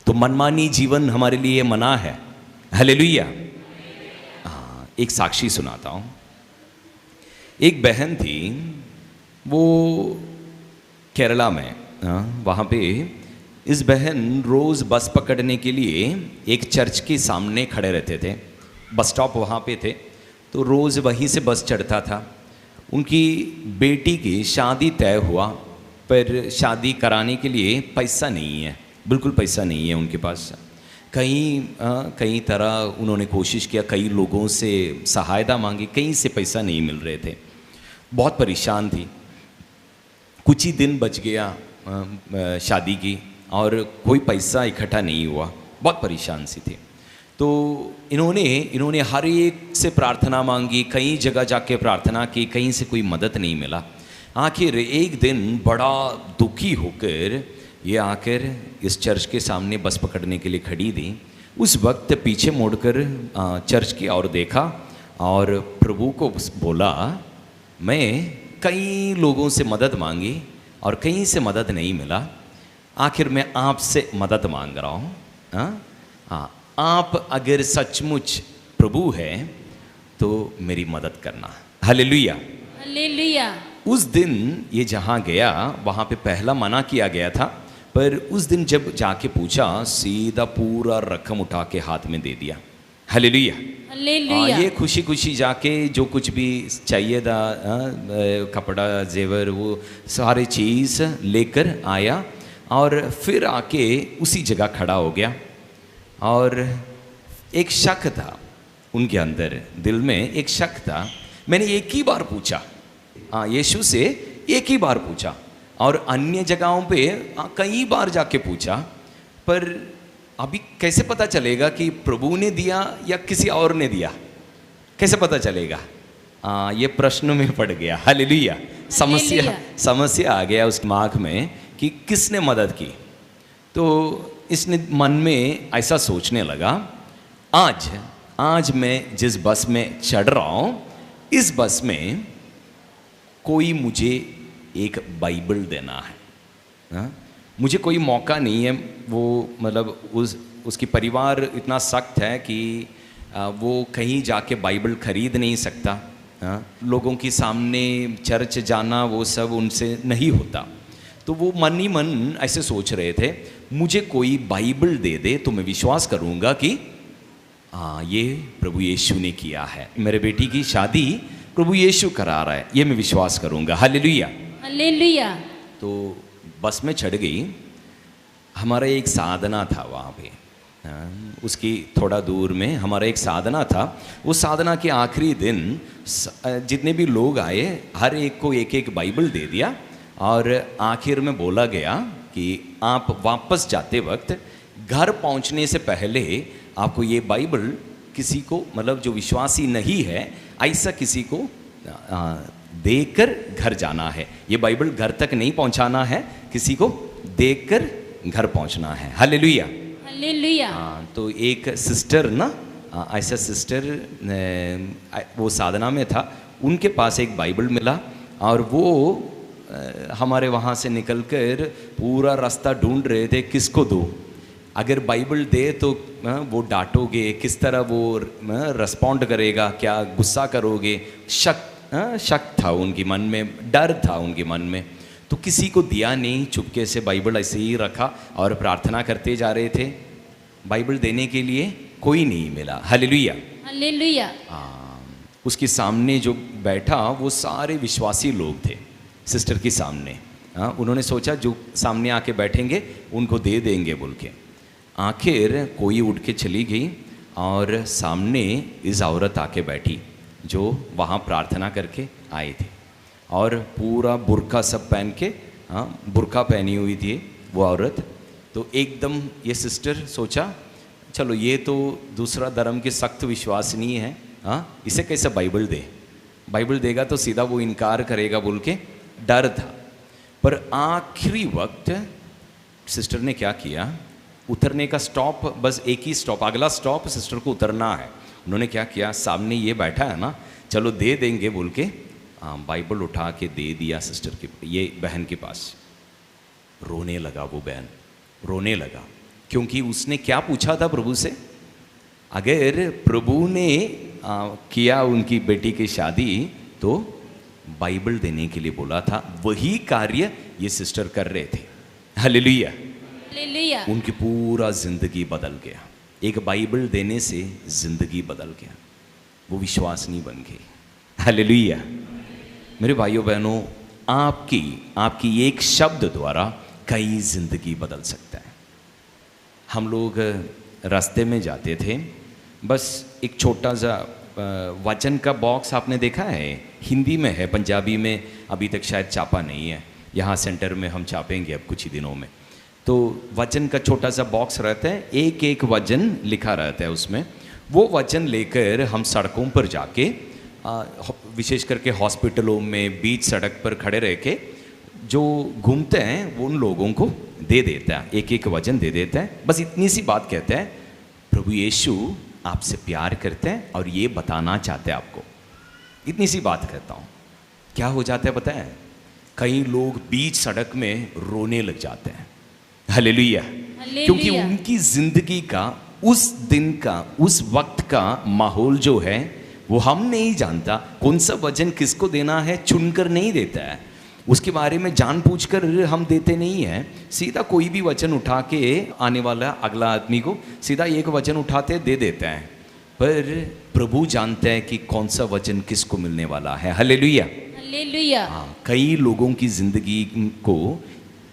तो मनमानी जीवन हमारे लिए मना है। हालेलुया। एक साक्षी सुनाता हूं। एक बहन थी, वो केरला में, वहाँ पे इस बहन रोज़ बस पकड़ने के लिए एक चर्च के सामने खड़े रहते थे। बस स्टॉप वहाँ पे थे, तो रोज़ वहीं से बस चढ़ता था। उनकी बेटी की शादी तय हुआ, पर शादी कराने के लिए पैसा नहीं है, बिल्कुल पैसा नहीं है उनके पास। कई तरह उन्होंने कोशिश किया, कई लोगों से सहायता मांगी, कहीं से पैसा नहीं मिल रहे थे। बहुत परेशान थी। कुछ ही दिन बच गया शादी की और कोई पैसा इकट्ठा नहीं हुआ। बहुत परेशान सी थी। तो इन्होंने हर एक से प्रार्थना मांगी, कई जगह जाके प्रार्थना की, कहीं से कोई मदद नहीं मिला। आखिर एक दिन बड़ा दुखी होकर ये आकर इस चर्च के सामने बस पकड़ने के लिए खड़ी थी। उस वक्त पीछे मुड़कर चर्च की ओर देखा और प्रभु को बोला, मैं कई लोगों से मदद मांगी और कहीं से मदद नहीं मिला, आखिर मैं आपसे मदद मांग रहा हूँ। आप अगर सचमुच प्रभु है तो मेरी मदद करना। हालेलुया। हालेलुया। उस दिन ये जहाँ गया वहाँ पे पहला मना किया गया था, पर उस दिन जब जाके पूछा सीधा पूरा रकम उठा के हाथ में दे दिया। हालेलुया। हालेलुया। ये खुशी खुशी जाके जो कुछ भी चाहिए था, कपड़ा जेवर वो सारी चीज़ लेकर आया और फिर आके उसी जगह खड़ा हो गया। और एक शक था उनके अंदर, दिल में एक शक था। मैंने एक ही बार पूछा यीशु से, एक ही बार पूछा, और अन्य जगहों पे कई बार जाके पूछा, पर अभी कैसे पता चलेगा कि प्रभु ने दिया या किसी और ने दिया? कैसे पता चलेगा? ये प्रश्न में पड़ गया। हालेलुया। समस्या आ गया उस दिमाग में कि किसने मदद की। तो इसने मन में ऐसा सोचने लगा, आज मैं जिस बस में चढ़ रहा हूँ, इस बस में कोई मुझे एक बाइबल देना है। मुझे कोई मौका नहीं है। वो मतलब उसकी परिवार इतना सख्त है कि वो कहीं जाके बाइबल खरीद नहीं सकता। लोगों के सामने चर्च जाना वो सब उनसे नहीं होता। तो वो मन ही मन ऐसे सोच रहे थे, मुझे कोई बाइबल दे दे तो मैं विश्वास करूँगा कि ये प्रभु यीशु ने किया है, मेरे बेटी की शादी प्रभु यीशु करा रहा है, ये मैं विश्वास करूँगा। हालेलुया। हालेलुया। तो बस में चढ़ गई। हमारा एक साधना था वहाँ पे, उसकी थोड़ा दूर में हमारा एक साधना था। वो साधना के आखिरी दिन जितने भी लोग आए हर एक को एक एक बाइबल दे दिया, और आखिर में बोला गया कि आप वापस जाते वक्त घर पहुंचने से पहले आपको ये बाइबल किसी को, मतलब जो विश्वासी नहीं है ऐसा किसी को देकर घर जाना है। ये बाइबल घर तक नहीं पहुंचाना है, किसी को देकर घर पहुंचना है। हालेलुया। हालेलुया। तो एक सिस्टर ना, ऐसा सिस्टर वो साधना में था, उनके पास एक बाइबल मिला और वो हमारे वहाँ से निकलकर पूरा रास्ता ढूंढ रहे थे किसको दो, अगर बाइबल दे तो वो डांटोगे, किस तरह वो रिस्पॉन्ड करेगा, क्या गुस्सा करोगे, शक था उनके मन में, डर था उनके मन में। तो किसी को दिया नहीं, चुपके से बाइबल ऐसे ही रखा और प्रार्थना करते जा रहे थे। बाइबल देने के लिए कोई नहीं मिला। Hallelujah, hallelujah. उसके सामने जो बैठा वो सारे विश्वासी लोग थे सिस्टर के सामने। उन्होंने सोचा जो सामने आके बैठेंगे उनको दे देंगे बोल के। आखिर कोई उठ के चली गई और सामने इस औरत आके बैठी जो वहाँ प्रार्थना करके आए थे, और पूरा बुर्का सब पहन के, बुर्का पहनी हुई थी वो औरत। तो एकदम ये सिस्टर सोचा चलो ये तो दूसरा धर्म के सख्त विश्वास नहीं है, इसे कैसे बाइबल दे, बाइबल देगा तो सीधा वो इनकार करेगा बोल के डर था। पर आखिरी वक्त सिस्टर ने क्या किया, उतरने का स्टॉप, बस एक ही स्टॉप, अगला स्टॉप सिस्टर को उतरना है। उन्होंने क्या किया, सामने ये बैठा है ना, चलो दे देंगे बोल के बाइबल उठा के दे दिया सिस्टर के, ये बहन के पास। रोने लगा वो बहन, रोने लगा, क्योंकि उसने क्या पूछा था प्रभु से। अगर प्रभु ने किया उनकी बेटी की शादी तो बाइबल देने के लिए बोला था, वही कार्य ये सिस्टर कर रहे थे। Hallelujah, hallelujah. उनकी पूरा जिंदगी बदल गया, एक बाइबल देने से जिंदगी बदल गया, वो विश्वासनी बन गई। हालेलुया। मेरे भाइयों बहनों, आपकी एक शब्द द्वारा कई जिंदगी बदल सकता है। हम लोग रास्ते में जाते थे, बस एक छोटा सा वचन का बॉक्स आपने देखा है, हिंदी में है, पंजाबी में अभी तक शायद छापा नहीं है, यहाँ सेंटर में हम छापेंगे अब कुछ ही दिनों में। तो वचन का छोटा सा बॉक्स रहता है, एक एक वचन लिखा रहता है उसमें। वो वचन लेकर हम सड़कों पर जाके, विशेष करके हॉस्पिटलों में बीच सड़क पर खड़े रह के जो घूमते हैं वो उन लोगों को दे देता है, एक एक वचन दे देता है। बस इतनी सी बात कहता है, प्रभु यीशु आपसे प्यार करते हैं और ये बताना चाहते हैं आपको। इतनी सी बात कहता हूँ, क्या हो जाता है पता है, कई लोग बीच सड़क में रोने लग जाते हैं। हालेलुया। क्योंकि उनकी जिंदगी का, उस दिन का, उस वक्त का माहौल जो है वो हम नहीं जानता। कौन सा वचन किसको देना है चुनकर नहीं देता है, उसके बारे में जानबूझकर हम देते नहीं हैं। सीधा कोई भी वचन उठा के आने वाला अगला आदमी को सीधा एक वचन उठाते दे देते हैं, पर प्रभु जानते हैं कि कौन सा वचन किसको मिलने वाला है। Hallelujah, hallelujah. कई लोगों की जिंदगी को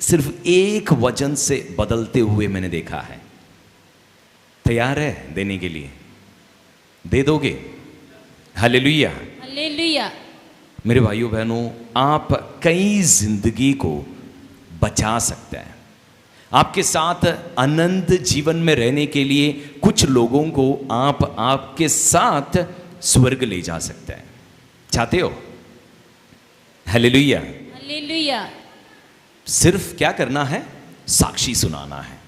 सिर्फ एक वचन से बदलते हुए मैंने देखा है। तैयार है देने के लिए? दे दोगे? Hallelujah, hallelujah. मेरे भाइयों बहनों, आप कई जिंदगी को बचा सकते हैं। आपके साथ आनंद जीवन में रहने के लिए कुछ लोगों को आप आपके साथ स्वर्ग ले जा सकते हैं। चाहते हो? Hallelujah, hallelujah. सिर्फ क्या करना है? साक्षी सुनाना है।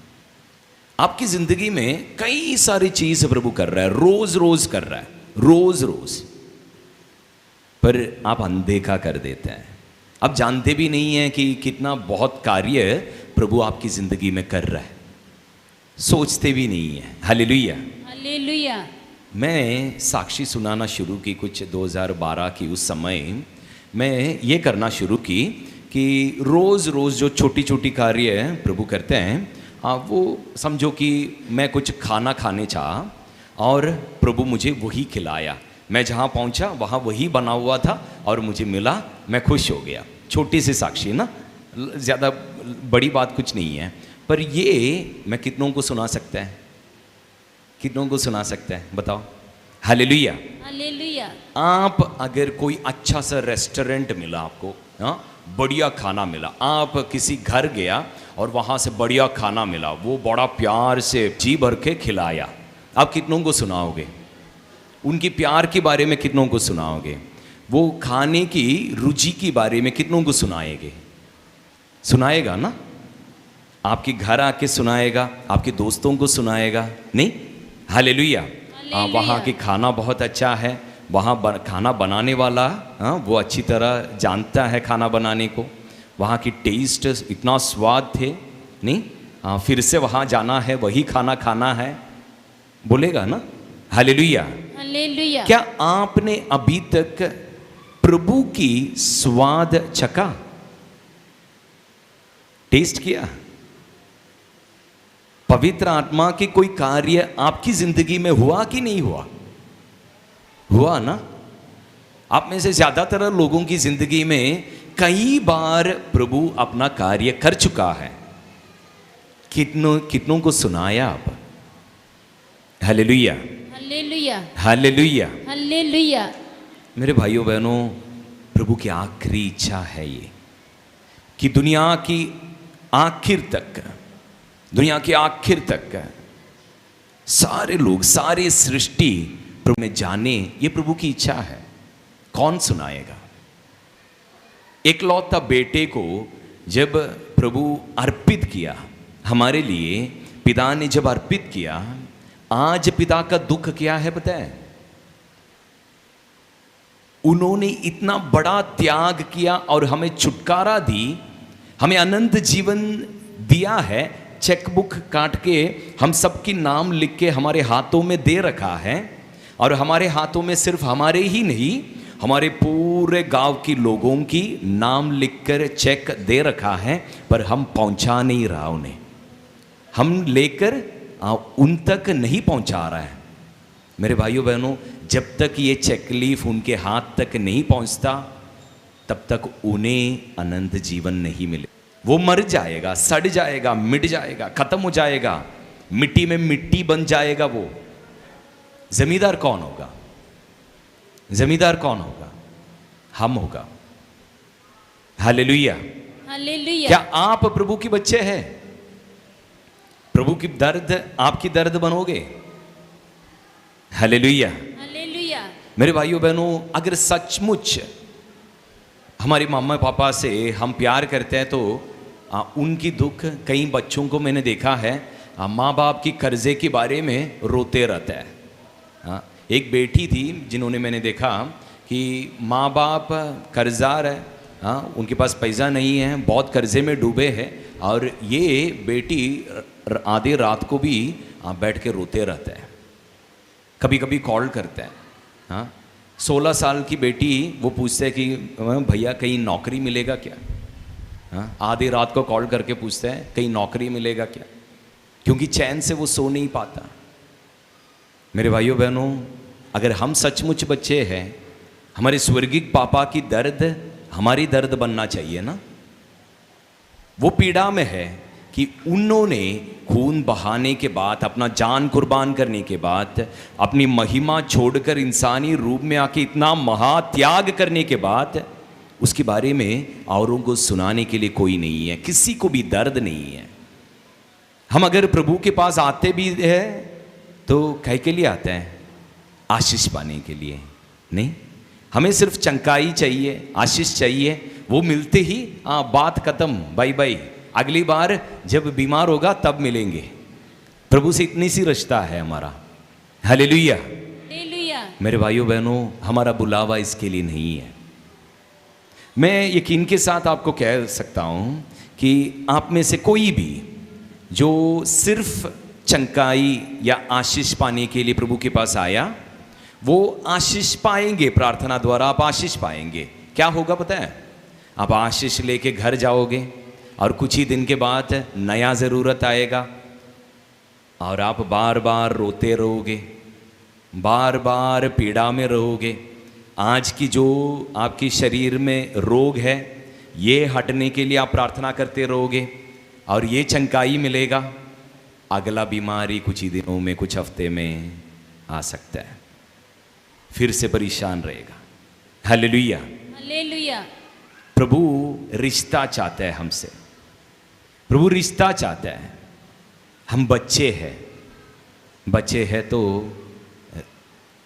आपकी जिंदगी में कई सारी चीज प्रभु कर रहा है, रोज रोज कर रहा है, रोज रोज, पर आप अनदेखा कर देते हैं। आप जानते भी नहीं हैं कि कितना बहुत कार्य प्रभु आपकी जिंदगी में कर रहा है, सोचते भी नहीं है। Hallelujah, hallelujah. मैं साक्षी सुनाना शुरू की कुछ 2012 की उस समय मैं ये करना शुरू की कि रोज़ रोज़ जो छोटी छोटी कार्य प्रभु करते हैं, वो समझो कि मैं कुछ खाना खाने चाहा और प्रभु मुझे वही खिलाया। मैं जहाँ पहुँचा वहाँ वही बना हुआ था और मुझे मिला, मैं खुश हो गया। छोटी सी साक्षी ना, ज़्यादा बड़ी बात कुछ नहीं है, पर ये मैं कितनों को सुना सकता है? कितनों को सुना सकता है बताओ? Hallelujah, hallelujah. आप अगर कोई अच्छा सा रेस्टोरेंट मिला आपको, बढ़िया खाना मिला, आप किसी घर गया और वहाँ से बढ़िया खाना मिला, वो बड़ा प्यार से जी भर के खिलाया, आप कितनों को सुनाओगे? उनकी प्यार के बारे में कितनों को सुनाओगे? वो खाने की रुचि के बारे में कितनों को सुनाएंगे? सुनाएगा ना? आपके घर आके सुनाएगा, आपके दोस्तों को सुनाएगा, नहीं? हालेलुया। वहाँ की खाना बहुत अच्छा है, वहाँ खाना बनाने वाला वो अच्छी तरह जानता है खाना बनाने को, वहाँ की टेस्ट इतना स्वाद थे, नहीं फिर से वहाँ जाना है, वही खाना खाना है, बोलेगा ना? हालेलुया। हालेलुया। क्या आपने अभी तक प्रभु की स्वाद चखा, टेस्ट किया? पवित्र आत्मा की कोई कार्य आपकी जिंदगी में हुआ कि नहीं हुआ? हुआ ना? आप में से ज्यादातर लोगों की जिंदगी में कई बार प्रभु अपना कार्य कर चुका है। कितनों को सुनाया आप? Hallelujah, hallelujah, hallelujah, hallelujah. मेरे भाइयों बहनों, प्रभु की आखिरी इच्छा है ये कि दुनिया की आखिर तक सारे लोग, सारे सृष्टि प्रभु में जाने, ये प्रभु की इच्छा है। कौन सुनाएगा? एकलौता बेटे को जब प्रभु अर्पित किया हमारे लिए, पिता ने जब अर्पित किया, आज पिता का दुख क्या है पता है? उन्होंने इतना बड़ा त्याग किया और हमें छुटकारा दी, हमें अनंत जीवन दिया है। चेकबुक काट के हम सबकी नाम लिख के हमारे हाथों में दे रखा है, और हमारे हाथों में सिर्फ हमारे ही नहीं, हमारे पूरे गांव की लोगों की नाम लिखकर चेक दे रखा है, पर हम पहुंचा नहीं रहा उन्हें। हम लेकर उन तक नहीं पहुंचा रहा है। मेरे भाइयों बहनों, जब तक ये चेक लीफ उनके हाथ तक नहीं पहुंचता, तब तक उन्हें अनंत जीवन नहीं मिले। वो मर जाएगा, सड़ जाएगा, मिट जाएगा, खत्म हो जाएगा, मिट्टी में मिट्टी बन जाएगा। वो जमींदार कौन होगा? जमींदार कौन होगा? हम होगा। Hallelujah, hallelujah. क्या आप प्रभु के बच्चे हैं? प्रभु की दर्द आपकी दर्द बनोगे? Hallelujah, hallelujah. मेरे भाइयों बहनों, अगर सचमुच हमारे मम्मा पापा से हम प्यार करते हैं तो उनकी दुख, कई बच्चों को मैंने देखा है माँ बाप की कर्जे के बारे में रोते रहता है। एक बेटी थी जिन्होंने मैंने देखा कि माँ बाप कर्जदार है, उनके पास पैसा नहीं है, बहुत कर्जे में डूबे हैं, और ये बेटी आधी रात को भी बैठ के रोते रहता है। कभी कभी कॉल करता है। 16 साल की बेटी, वो पूछते हैं कि भैया कहीं नौकरी मिलेगा क्या? आधी रात को कॉल करके पूछते हैं कहीं नौकरी मिलेगा क्या, क्योंकि चैन से वो सो नहीं पाता। मेरे भाइयों बहनों, अगर हम सचमुच बच्चे हैं, हमारे स्वर्गीय पापा की दर्द हमारी दर्द बनना चाहिए ना। वो पीड़ा में है कि उन्होंने खून बहाने के बाद, अपना जान कुर्बान करने के बाद, अपनी महिमा छोड़कर इंसानी रूप में आके इतना महात्याग करने के बाद, उसके बारे में औरों को सुनाने के लिए कोई नहीं है, किसी को भी दर्द नहीं है। हम अगर प्रभु के पास आते भी है तो कह के लिए आते हैं? आशीष पाने के लिए नहीं। हमें सिर्फ चंकाई चाहिए, आशीष चाहिए, वो मिलते ही बात खत्म, बाय बाय, अगली बार जब बीमार होगा तब मिलेंगे। प्रभु से इतनी सी रिश्ता है हमारा। Hallelujah, hallelujah. मेरे भाइयों बहनों, हमारा बुलावा इसके लिए नहीं है। मैं यकीन के साथ आपको कह सकता हूं कि आप में से कोई भी जो सिर्फ चंकाई या आशीष पाने के लिए प्रभु के पास आया, वो आशीष पाएंगे। प्रार्थना द्वारा आप आशीष पाएंगे। क्या होगा पता है? आप आशीष लेके घर जाओगे और कुछ ही दिन के बाद नया ज़रूरत आएगा और आप बार बार रोते रहोगे, बार बार पीड़ा में रहोगे। आज की जो आपकी शरीर में रोग है, ये हटने के लिए आप प्रार्थना करते रहोगे और ये चंकाई मिलेगा। अगला बीमारी कुछ ही दिनों में, कुछ हफ्ते में आ सकता है, फिर से परेशान रहेगा। Hallelujah, hallelujah. प्रभु रिश्ता चाहता है हमसे। प्रभु रिश्ता चाहता है। हम बच्चे हैं, बच्चे हैं तो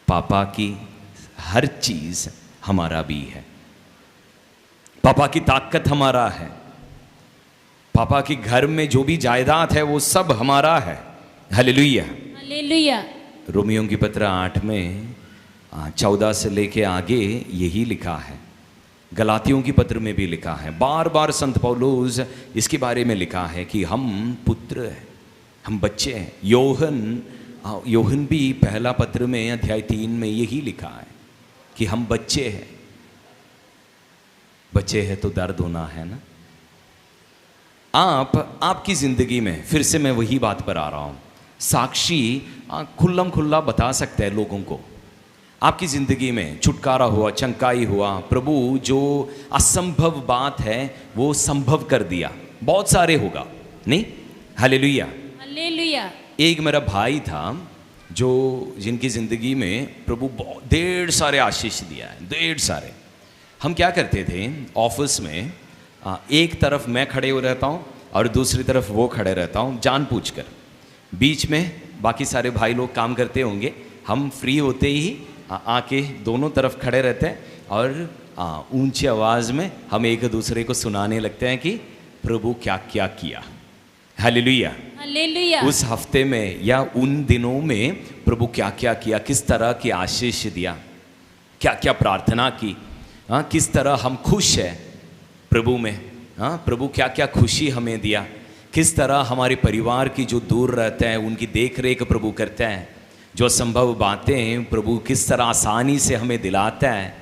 पापा की हर चीज हमारा भी है। पापा की ताकत हमारा है। पापा के घर में जो भी जायदाद है वो सब हमारा है। Hallelujah, hallelujah. रोमियो की पत्र 8 में 14 से लेके आगे यही लिखा है गलातियों की पत्र में भी लिखा है, बार बार संत पौलुस इसके बारे में लिखा है कि हम पुत्र हैं, हम बच्चे हैं। योहन भी पहला पत्र में अध्याय 3 में यही लिखा है कि हम बच्चे हैं। बच्चे हैं तो दर्द होना है ना। आपकी जिंदगी में, फिर से मैं वही बात पर आ रहा हूं, साक्षी खुल्लम खुल्ला बता सकते हैं लोगों को। आपकी ज़िंदगी में छुटकारा हुआ, चंगाई हुआ, प्रभु जो असंभव बात है वो संभव कर दिया। बहुत सारे होगा नहीं, हालेलुया हालेलुया। एक मेरा भाई था जो जिनकी ज़िंदगी में प्रभु ढेर सारे आशीष दिया है, ढेर सारे। हम क्या करते थे ऑफिस में, एक तरफ मैं खड़े हो रहता हूँ और दूसरी तरफ वो खड़े रहता हूँ जानबूझकर। बीच में बाकी सारे भाई लोग काम करते होंगे, हम फ्री होते ही आके दोनों तरफ खड़े रहते हैं और ऊंची आवाज़ में हम एक दूसरे को सुनाने लगते हैं कि प्रभु क्या क्या किया। Hallelujah hallelujah. उस हफ्ते में या उन दिनों में प्रभु क्या क्या किया, किस तरह की आशीष दिया, क्या क्या प्रार्थना की, किस तरह हम खुश हैं प्रभु में, प्रभु क्या क्या खुशी हमें दिया, किस तरह हमारे परिवार की जो दूर रहते हैं उनकी देख रेख प्रभु करते हैं, जो असंभव बातें प्रभु किस तरह आसानी से हमें दिलाता है।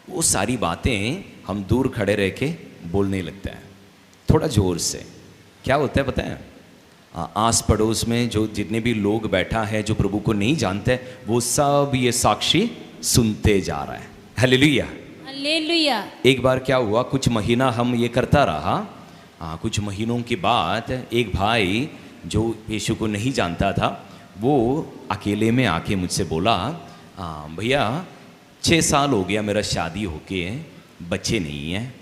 वो सारी बातें हम दूर खड़े रह के बोलने लगते हैं थोड़ा ज़ोर से। क्या होता है पता है, आस पड़ोस में जो जितने भी लोग बैठा है जो प्रभु को नहीं जानते, वो सब ये साक्षी सुनते जा रहा है। Hallelujah hallelujah. एक बार क्या हुआ, कुछ महीना हम ये करता रहा। कुछ महीनों के बाद एक भाई जो यीशु को नहीं जानता था, वो अकेले में आके मुझसे बोला, भैया 6 साल हो गया मेरा शादी होके, बच्चे नहीं हैं,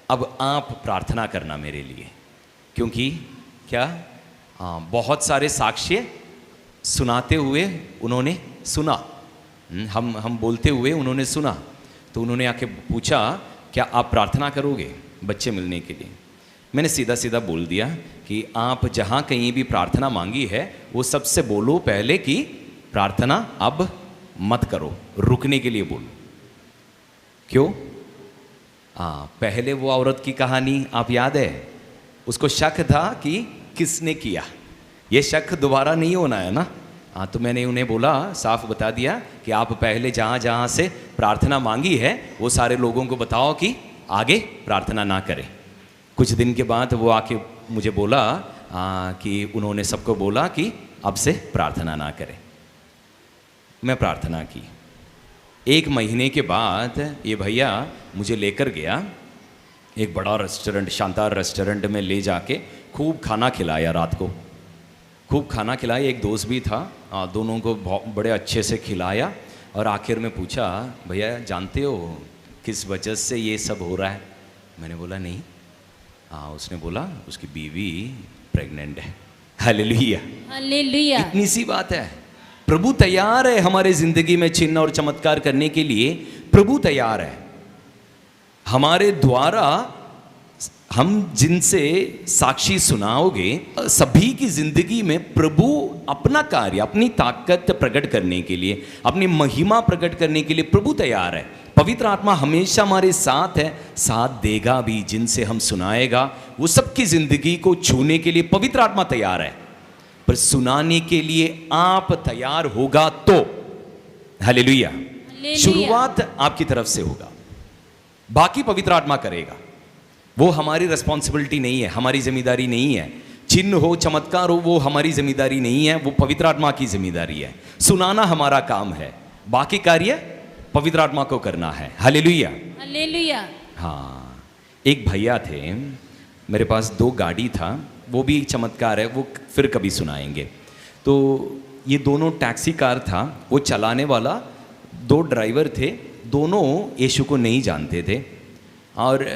अब आप प्रार्थना करना मेरे लिए, क्योंकि क्या बहुत सारे साक्ष्य सुनाते हुए उन्होंने सुना, हम बोलते हुए उन्होंने सुना। तो उन्होंने आके पूछा क्या आप प्रार्थना करोगे बच्चे मिलने के लिए। मैंने सीधा सीधा बोल दिया कि आप जहाँ कहीं भी प्रार्थना मांगी है वो सबसे बोलो पहले कि प्रार्थना अब मत करो, रुकने के लिए बोलो। क्यों? पहले वो औरत की कहानी आप याद है, उसको शक था कि किसने किया, ये शक दोबारा नहीं होना है ना। तो मैंने उन्हें बोला, साफ बता दिया कि आप पहले जहाँ जहाँ से प्रार्थना मांगी है वो सारे लोगों को बताओ कि आगे प्रार्थना ना करें। कुछ दिन के बाद वो आके मुझे बोला कि उन्होंने सबको बोला कि अब से प्रार्थना ना करें। मैं प्रार्थना की। 1 महीने के बाद ये भैया मुझे लेकर गया एक बड़ा रेस्टोरेंट, शानदार रेस्टोरेंट में ले जाके खूब खाना खिलाया। रात को खूब खाना खिलाया, एक दोस्त भी था, दोनों को बड़े अच्छे से खिलाया। और आखिर में पूछा, भैया जानते हो किस वजह से ये सब हो रहा है? मैंने बोला नहीं। उसने बोला उसकी बीवी प्रेग्नेंट है। Hallelujah hallelujah. इतनी सी बात है। प्रभु तैयार है हमारे जिंदगी में चिन्ह और चमत्कार करने के लिए। प्रभु तैयार है हमारे द्वारा। हम जिनसे साक्षी सुनाओगे, सभी की जिंदगी में प्रभु अपना कार्य, अपनी ताकत प्रकट करने के लिए, अपनी महिमा प्रकट करने के लिए प्रभु तैयार है। पवित्र आत्मा हमेशा हमारे साथ है, साथ देगा भी। जिनसे हम सुनाएगा वो सबकी जिंदगी को छूने के लिए पवित्र आत्मा तैयार है। पर सुनाने के लिए आप तैयार होगा तो। हालेलुया। शुरुआत आपकी तरफ से होगा, बाकी पवित्र आत्मा करेगा। वो हमारी रिस्पॉन्सिबिलिटी नहीं है, हमारी जिम्मेदारी नहीं है। चिन्ह हो, चमत्कार हो, वो हमारी जिम्मेदारी नहीं है, वो पवित्र आत्मा की जिम्मेदारी है। सुनाना हमारा काम है, बाकी कार्य पवित्र आत्मा को करना है। Hallelujah hallelujah. हाँ, एक भैया थे, मेरे पास 2 गाड़ी था, वो भी एक चमत्कार है, वो फिर कभी सुनाएंगे। तो ये दोनों टैक्सी कार था, वो चलाने वाला 2 ड्राइवर थे, दोनों यीशु को नहीं जानते थे। और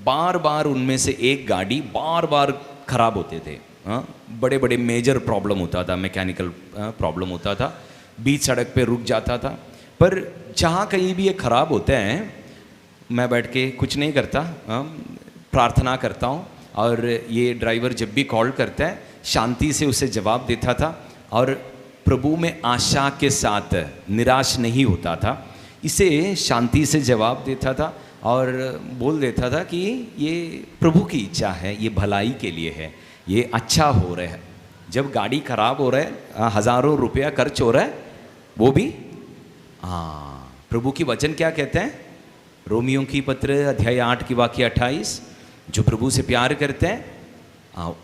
बार बार उनमें से एक गाड़ी बार बार ख़राब होते थे। बड़े बड़े मेजर प्रॉब्लम होता था, मैकेनिकल प्रॉब्लम होता था, बीच सड़क पे रुक जाता था। पर जहाँ कहीं भी ये ख़राब होते हैं, मैं बैठ के कुछ नहीं करता, प्रार्थना करता हूँ। और ये ड्राइवर जब भी कॉल करता है शांति से उसे जवाब देता था और प्रभु में आशा के साथ निराश नहीं होता था। इसे शांति से जवाब देता था और बोल देता था कि ये प्रभु की इच्छा है, ये भलाई के लिए है, ये अच्छा हो रहा है। जब गाड़ी खराब हो रहा है, हज़ारों रुपया खर्च हो रहा है, वो भी प्रभु की वचन क्या कहते हैं? रोमियो की पत्र अध्याय 8 की वाक्य 28, जो प्रभु से प्यार करते हैं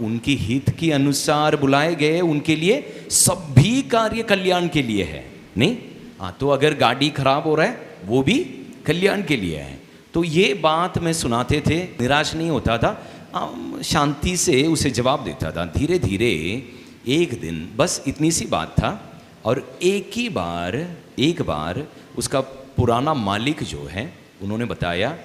उनकी हित के अनुसार बुलाए गए, उनके लिए सभी कार्य कल्याण के लिए है। नहीं तो अगर गाड़ी खराब हो रहा है वो भी कल्याण के लिए है। तो ये बात मैं सुनाते थे, निराश नहीं होता था, शांति से उसे जवाब देता था। धीरे धीरे एक दिन बस इतनी सी बात था, और एक बार उसका पुराना मालिक जो है उन्होंने बताया,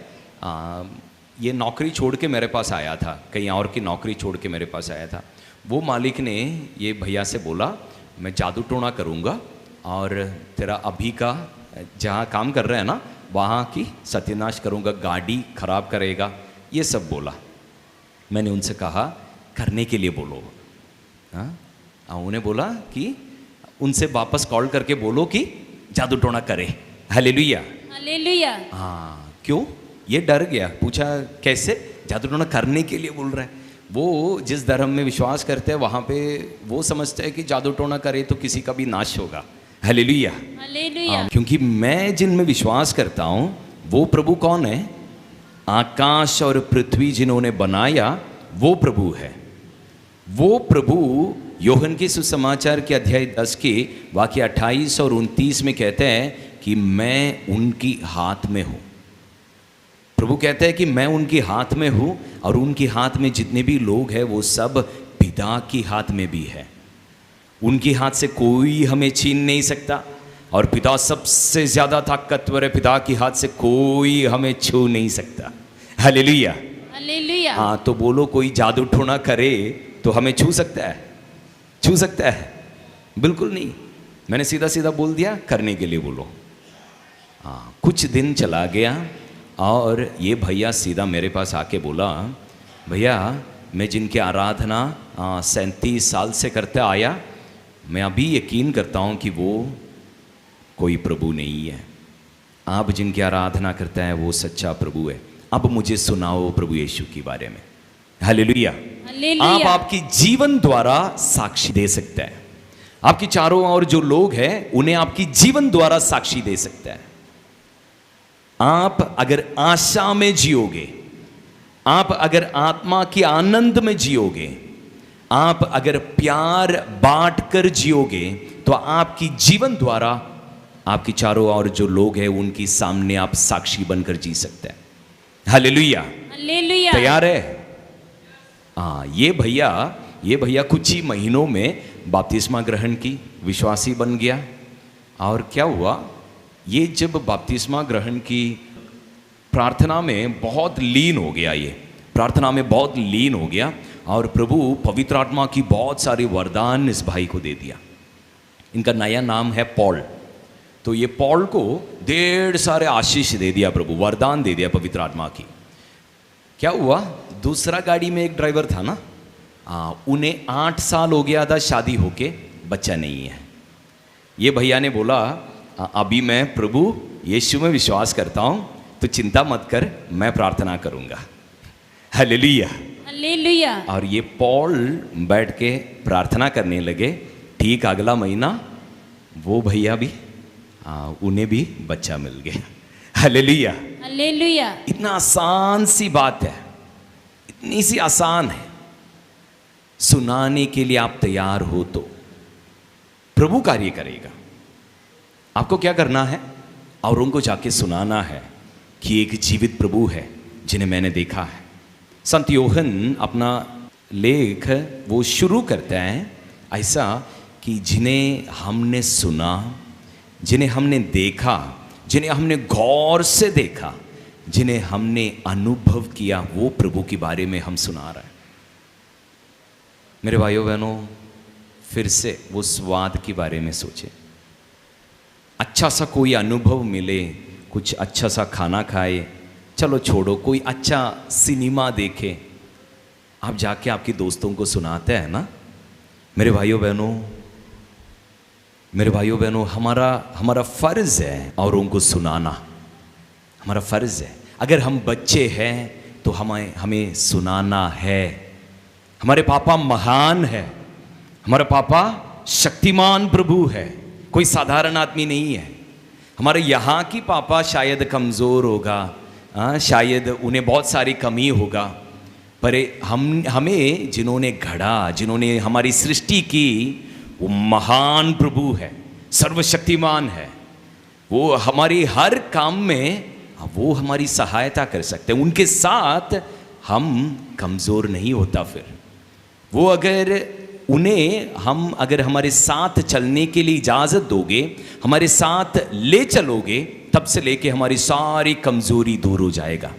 ये नौकरी छोड़ के मेरे पास आया था, कहीं और की नौकरी छोड़ के मेरे पास आया था। वो मालिक ने ये भैया से बोला, मैं जादू टोना करूँगा और तेरा अभी का जहाँ काम कर रहा है ना वहाँ की सत्यानाश करूँगा, गाड़ी खराब करेगा, ये सब बोला। मैंने उनसे कहा करने के लिए बोलो। उन्हें बोला कि उनसे वापस कॉल करके बोलो कि जादू टोना करे। Hallelujah, hallelujah. क्यों? ये डर गया, पूछा कैसे? जादू टोना करने के लिए बोल रहा है। वो जिस धर्म में विश्वास करते हैं वहाँ पे वो समझते हैं कि जादू टोना करे तो किसी का भी नाश होगा। Hallelujah, hallelujah. क्योंकि मैं जिनमें विश्वास करता हूँ वो प्रभु कौन है? आकाश और पृथ्वी जिन्होंने बनाया वो प्रभु है। वो प्रभु यूहन्ना के सुसमाचार के अध्याय 10 के वाक्य 28 और 29 में कहते हैं कि मैं उनकी हाथ में हूँ। प्रभु कहते हैं कि मैं उनके हाथ में हूँ, और उनके हाथ में जितने भी लोग हैं वो सब पिता की हाथ में भी है। उनके हाथ से कोई हमें छीन नहीं सकता, और पिता सबसे ज़्यादा ताकतवर है, पिता के हाथ से कोई हमें छू नहीं सकता। Hallelujah, hallelujah. तो बोलो कोई जादू टोना करे तो हमें छू सकता है? छू सकता है? बिल्कुल नहीं। मैंने सीधा सीधा बोल दिया करने के लिए बोलो। कुछ दिन चला गया और ये भैया सीधा मेरे पास आके बोला, भैया मैं जिनकी आराधना 37 साल से करते आया, मैं अभी यकीन करता हूँ कि वो कोई प्रभु नहीं है। आप जिनकी आराधना करते हैं वो सच्चा प्रभु है। अब मुझे सुनाओ प्रभु यीशु के बारे में। हालेलुया। आप आपकी जीवन द्वारा साक्षी दे सकते हैं। आपके चारों ओर जो लोग हैं उन्हें आपकी जीवन द्वारा साक्षी दे सकते हैं। आप अगर आशा में जियोगे, आप अगर आत्मा के आनंद में जियोगे, आप अगर प्यार बांट कर जियोगे, तो आपकी जीवन द्वारा आपके चारों ओर जो लोग हैं उनके सामने आप साक्षी बनकर जी सकते हैं। Hallelujah, hallelujah. तैयार है? ये भैया कुछ ही महीनों में बपतिस्मा ग्रहण की विश्वासी बन गया। और क्या हुआ, ये जब बपतिस्मा ग्रहण की प्रार्थना में बहुत लीन हो गया, ये प्रार्थना में बहुत लीन हो गया, और प्रभु पवित्र आत्मा की बहुत सारी वरदान इस भाई को दे दिया। इनका नया नाम है पॉल। तो ये पॉल को ढेर सारे आशीष दे दिया प्रभु, वरदान दे दिया पवित्र आत्मा की। क्या हुआ, दूसरा गाड़ी में एक ड्राइवर था ना, उन्हें 8 साल हो गया था शादी होके, बच्चा नहीं है। ये भैया ने बोला, अभी मैं प्रभु यीशु में विश्वास करता हूँ, तो चिंता मत कर, मैं प्रार्थना करूँगा। Hallelujah, hallelujah. और ये पॉल बैठ के प्रार्थना करने लगे। ठीक अगला महीना वो भैया भी उन्हें भी बच्चा मिल गया। Hallelujah, hallelujah. इतना आसान सी बात है, इतनी सी आसान है। सुनाने के लिए आप तैयार हो तो प्रभु कार्य करेगा। आपको क्या करना है, औरों को जाके सुनाना है कि एक जीवित प्रभु है जिन्हें मैंने देखा है। संत यूहन्ना अपना लेख वो शुरू करते हैं ऐसा कि जिन्हें हमने सुना, जिन्हें हमने देखा, जिन्हें हमने गौर से देखा, जिन्हें हमने अनुभव किया, वो प्रभु के बारे में हम सुना रहे हैं। मेरे भाइयों बहनों, फिर से वो स्वाद के बारे में सोचें। अच्छा सा कोई अनुभव मिले, कुछ अच्छा सा खाना खाए, चलो छोड़ो, कोई अच्छा सिनेमा देखे, आप जाके आपके दोस्तों को सुनाते हैं ना। मेरे भाइयों बहनों, हमारा फ़र्ज़ है औरों को सुनाना, हमारा फ़र्ज़ है। अगर हम बच्चे हैं तो हमें सुनाना है। हमारे पापा महान है, हमारा पापा शक्तिमान प्रभु है, कोई साधारण आदमी नहीं है। हमारे यहाँ की पापा शायद कमज़ोर होगा, शायद उन्हें बहुत सारी कमी होगा, पर हमें जिन्होंने गढ़ा, जिन्होंने हमारी सृष्टि की, वो महान प्रभु है, सर्वशक्तिमान है। वो हमारी हर काम में वो हमारी सहायता कर सकते हैं। उनके साथ हम कमज़ोर नहीं होता। फिर वो अगर हमारे साथ चलने के लिए इजाज़त दोगे, हमारे साथ ले चलोगे, तब से लेके हमारी सारी कमज़ोरी दूर हो जाएगा।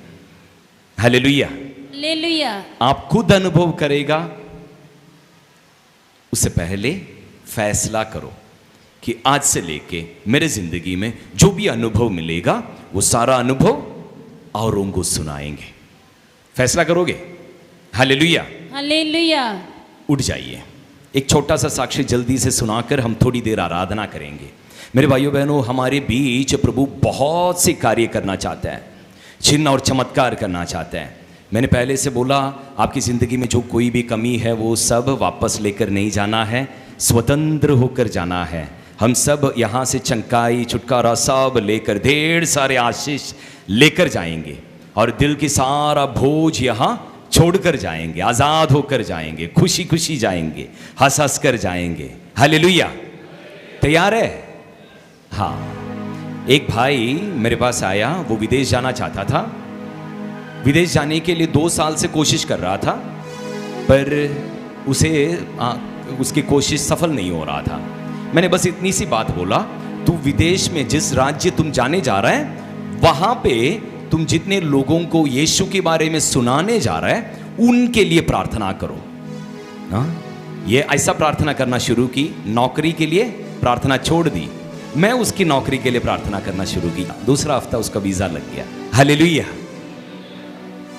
Hallelujah, hallelujah. आप खुद अनुभव करेगा। उससे पहले फैसला करो कि आज से लेके मेरे जिंदगी में जो भी अनुभव मिलेगा वो सारा अनुभव औरों को सुनाएंगे। फैसला करोगे? Hallelujah, hallelujah. उठ जाइए, एक छोटा सा साक्ष्य जल्दी से सुनाकर हम थोड़ी देर आराधना करेंगे। मेरे भाइयों बहनों, हमारे बीच प्रभु बहुत से कार्य करना चाहता है, चिन्ह और चमत्कार करना चाहता है। मैंने पहले से बोला, आपकी ज़िंदगी में जो कोई भी कमी है वो सब वापस लेकर नहीं जाना है, स्वतंत्र होकर जाना है। हम सब यहाँ से चंकाई, छुटकारा सब लेकर ढेर सारे आशीष लेकर जाएंगे और दिल की सारा बोझ यहाँ छोड़कर जाएंगे, आज़ाद होकर जाएंगे, खुशी खुशी जाएंगे, हंस हंस कर जाएंगे। हालेलुया, तैयार है? हाँ। एक भाई मेरे पास आया, वो विदेश जाना चाहता था। विदेश जाने के लिए 2 साल से कोशिश कर रहा था, पर उसकी कोशिश सफल नहीं हो रहा था। मैंने बस इतनी सी बात बोला, तू विदेश में जिस राज्य तुम जाने जा रहा है, वहां पे तुम जितने लोगों को यीशु के बारे में सुनाने जा रहा है, उनके लिए प्रार्थना करो। ये ऐसा प्रार्थना करना शुरू की। नौकरी के लिए प्रार्थना छोड़ दी, मैं उसकी नौकरी के लिए प्रार्थना करना शुरू किया। दूसरा हफ्ता उसका वीजा लग गया। हालेलुया।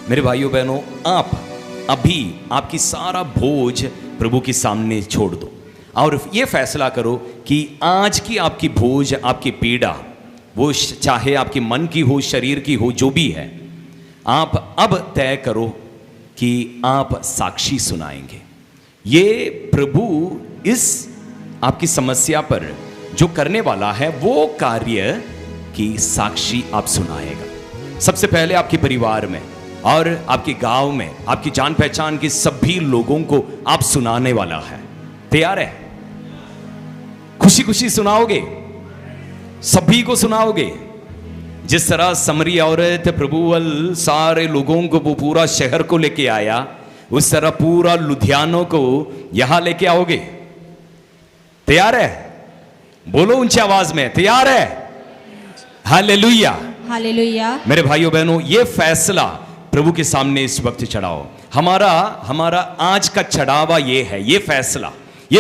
मेरे भाइयों बहनों, आप अभी आपकी सारा बोझ प्रभु के सामने छोड़ दो और ये फैसला करो कि आज की आपकी बोझ, आपकी पीड़ा, वो चाहे आपके मन की हो, शरीर की हो, जो भी है, आप अब तय करो कि आप साक्षी सुनाएंगे। ये प्रभु इस आपकी समस्या पर जो करने वाला है वो कार्य की साक्षी आप सुनाएगा। सबसे पहले आपके परिवार में और आपके गांव में, आपकी जान पहचान के सभी लोगों को आप सुनाने वाला है। तैयार है? खुशी खुशी सुनाओगे, सभी को सुनाओगे। जिस तरह समरी औरत प्रभु सारे लोगों को, वो पूरा शहर को लेके आया, उस तरह पूरा लुधियाना को यहां लेके आओगे। तैयार है? बोलो ऊंची आवाज में, तैयार है? Hallelujah, hallelujah. मेरे भाइयों बहनों, ये फैसला प्रभु के सामने इस वक्त चढ़ाओ। हमारा आज का चढ़ावा ये है, ये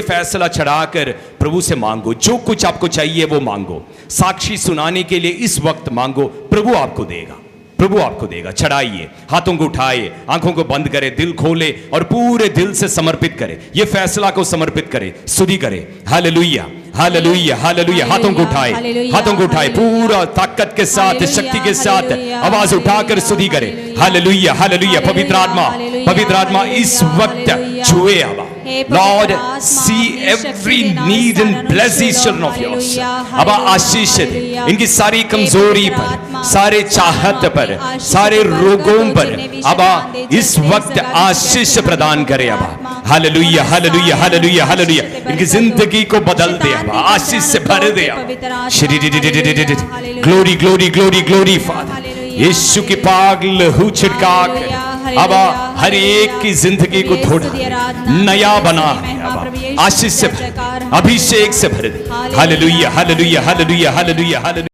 फैसला चढ़ाकर प्रभु से मांगो। जो कुछ आपको चाहिए वो मांगो। साक्षी सुनाने के लिए इस वक्त मांगो, प्रभु आपको देगा, प्रभु आपको देगा। चढ़ाइए, हाथों को उठाए, आंखों को बंद करे, दिल खोले और पूरे दिल से समर्पित करे। ये फैसला को समर्पित करे, स्तुति करे। Hallelujah, hallelujah, hallelujah. हाथों को उठाए, हाथों को उठाए, पूरा ताकत के साथ, शक्ति के साथ आवाज उठाकर स्तुति करे। Hallelujah, hallelujah. पवित्र आत्मा इस वक्त छुए आवा। Lord, see every need and bless these children of yours. अब आशीष दे इनकी सारी कमजोरी पर, सारे चाहत पर, सारे रोगों पर। अब इस वक्त आशीष प्रदान करे। अब हालेलुया, हालेलुया, हालेलुया, हालेलुया। इनकी जिंदगी को बदल दे, अब आशीष से भर दे। Glory, glory, glory, glory father. Yeshu की पागल हु छिड़का अब हर एक की जिंदगी को थोड़ा नया बना, आशीष से भर, अभिषेक से भर दे। Hallelujah, hallelujah, hallelujah, hallelujah, hallelujah.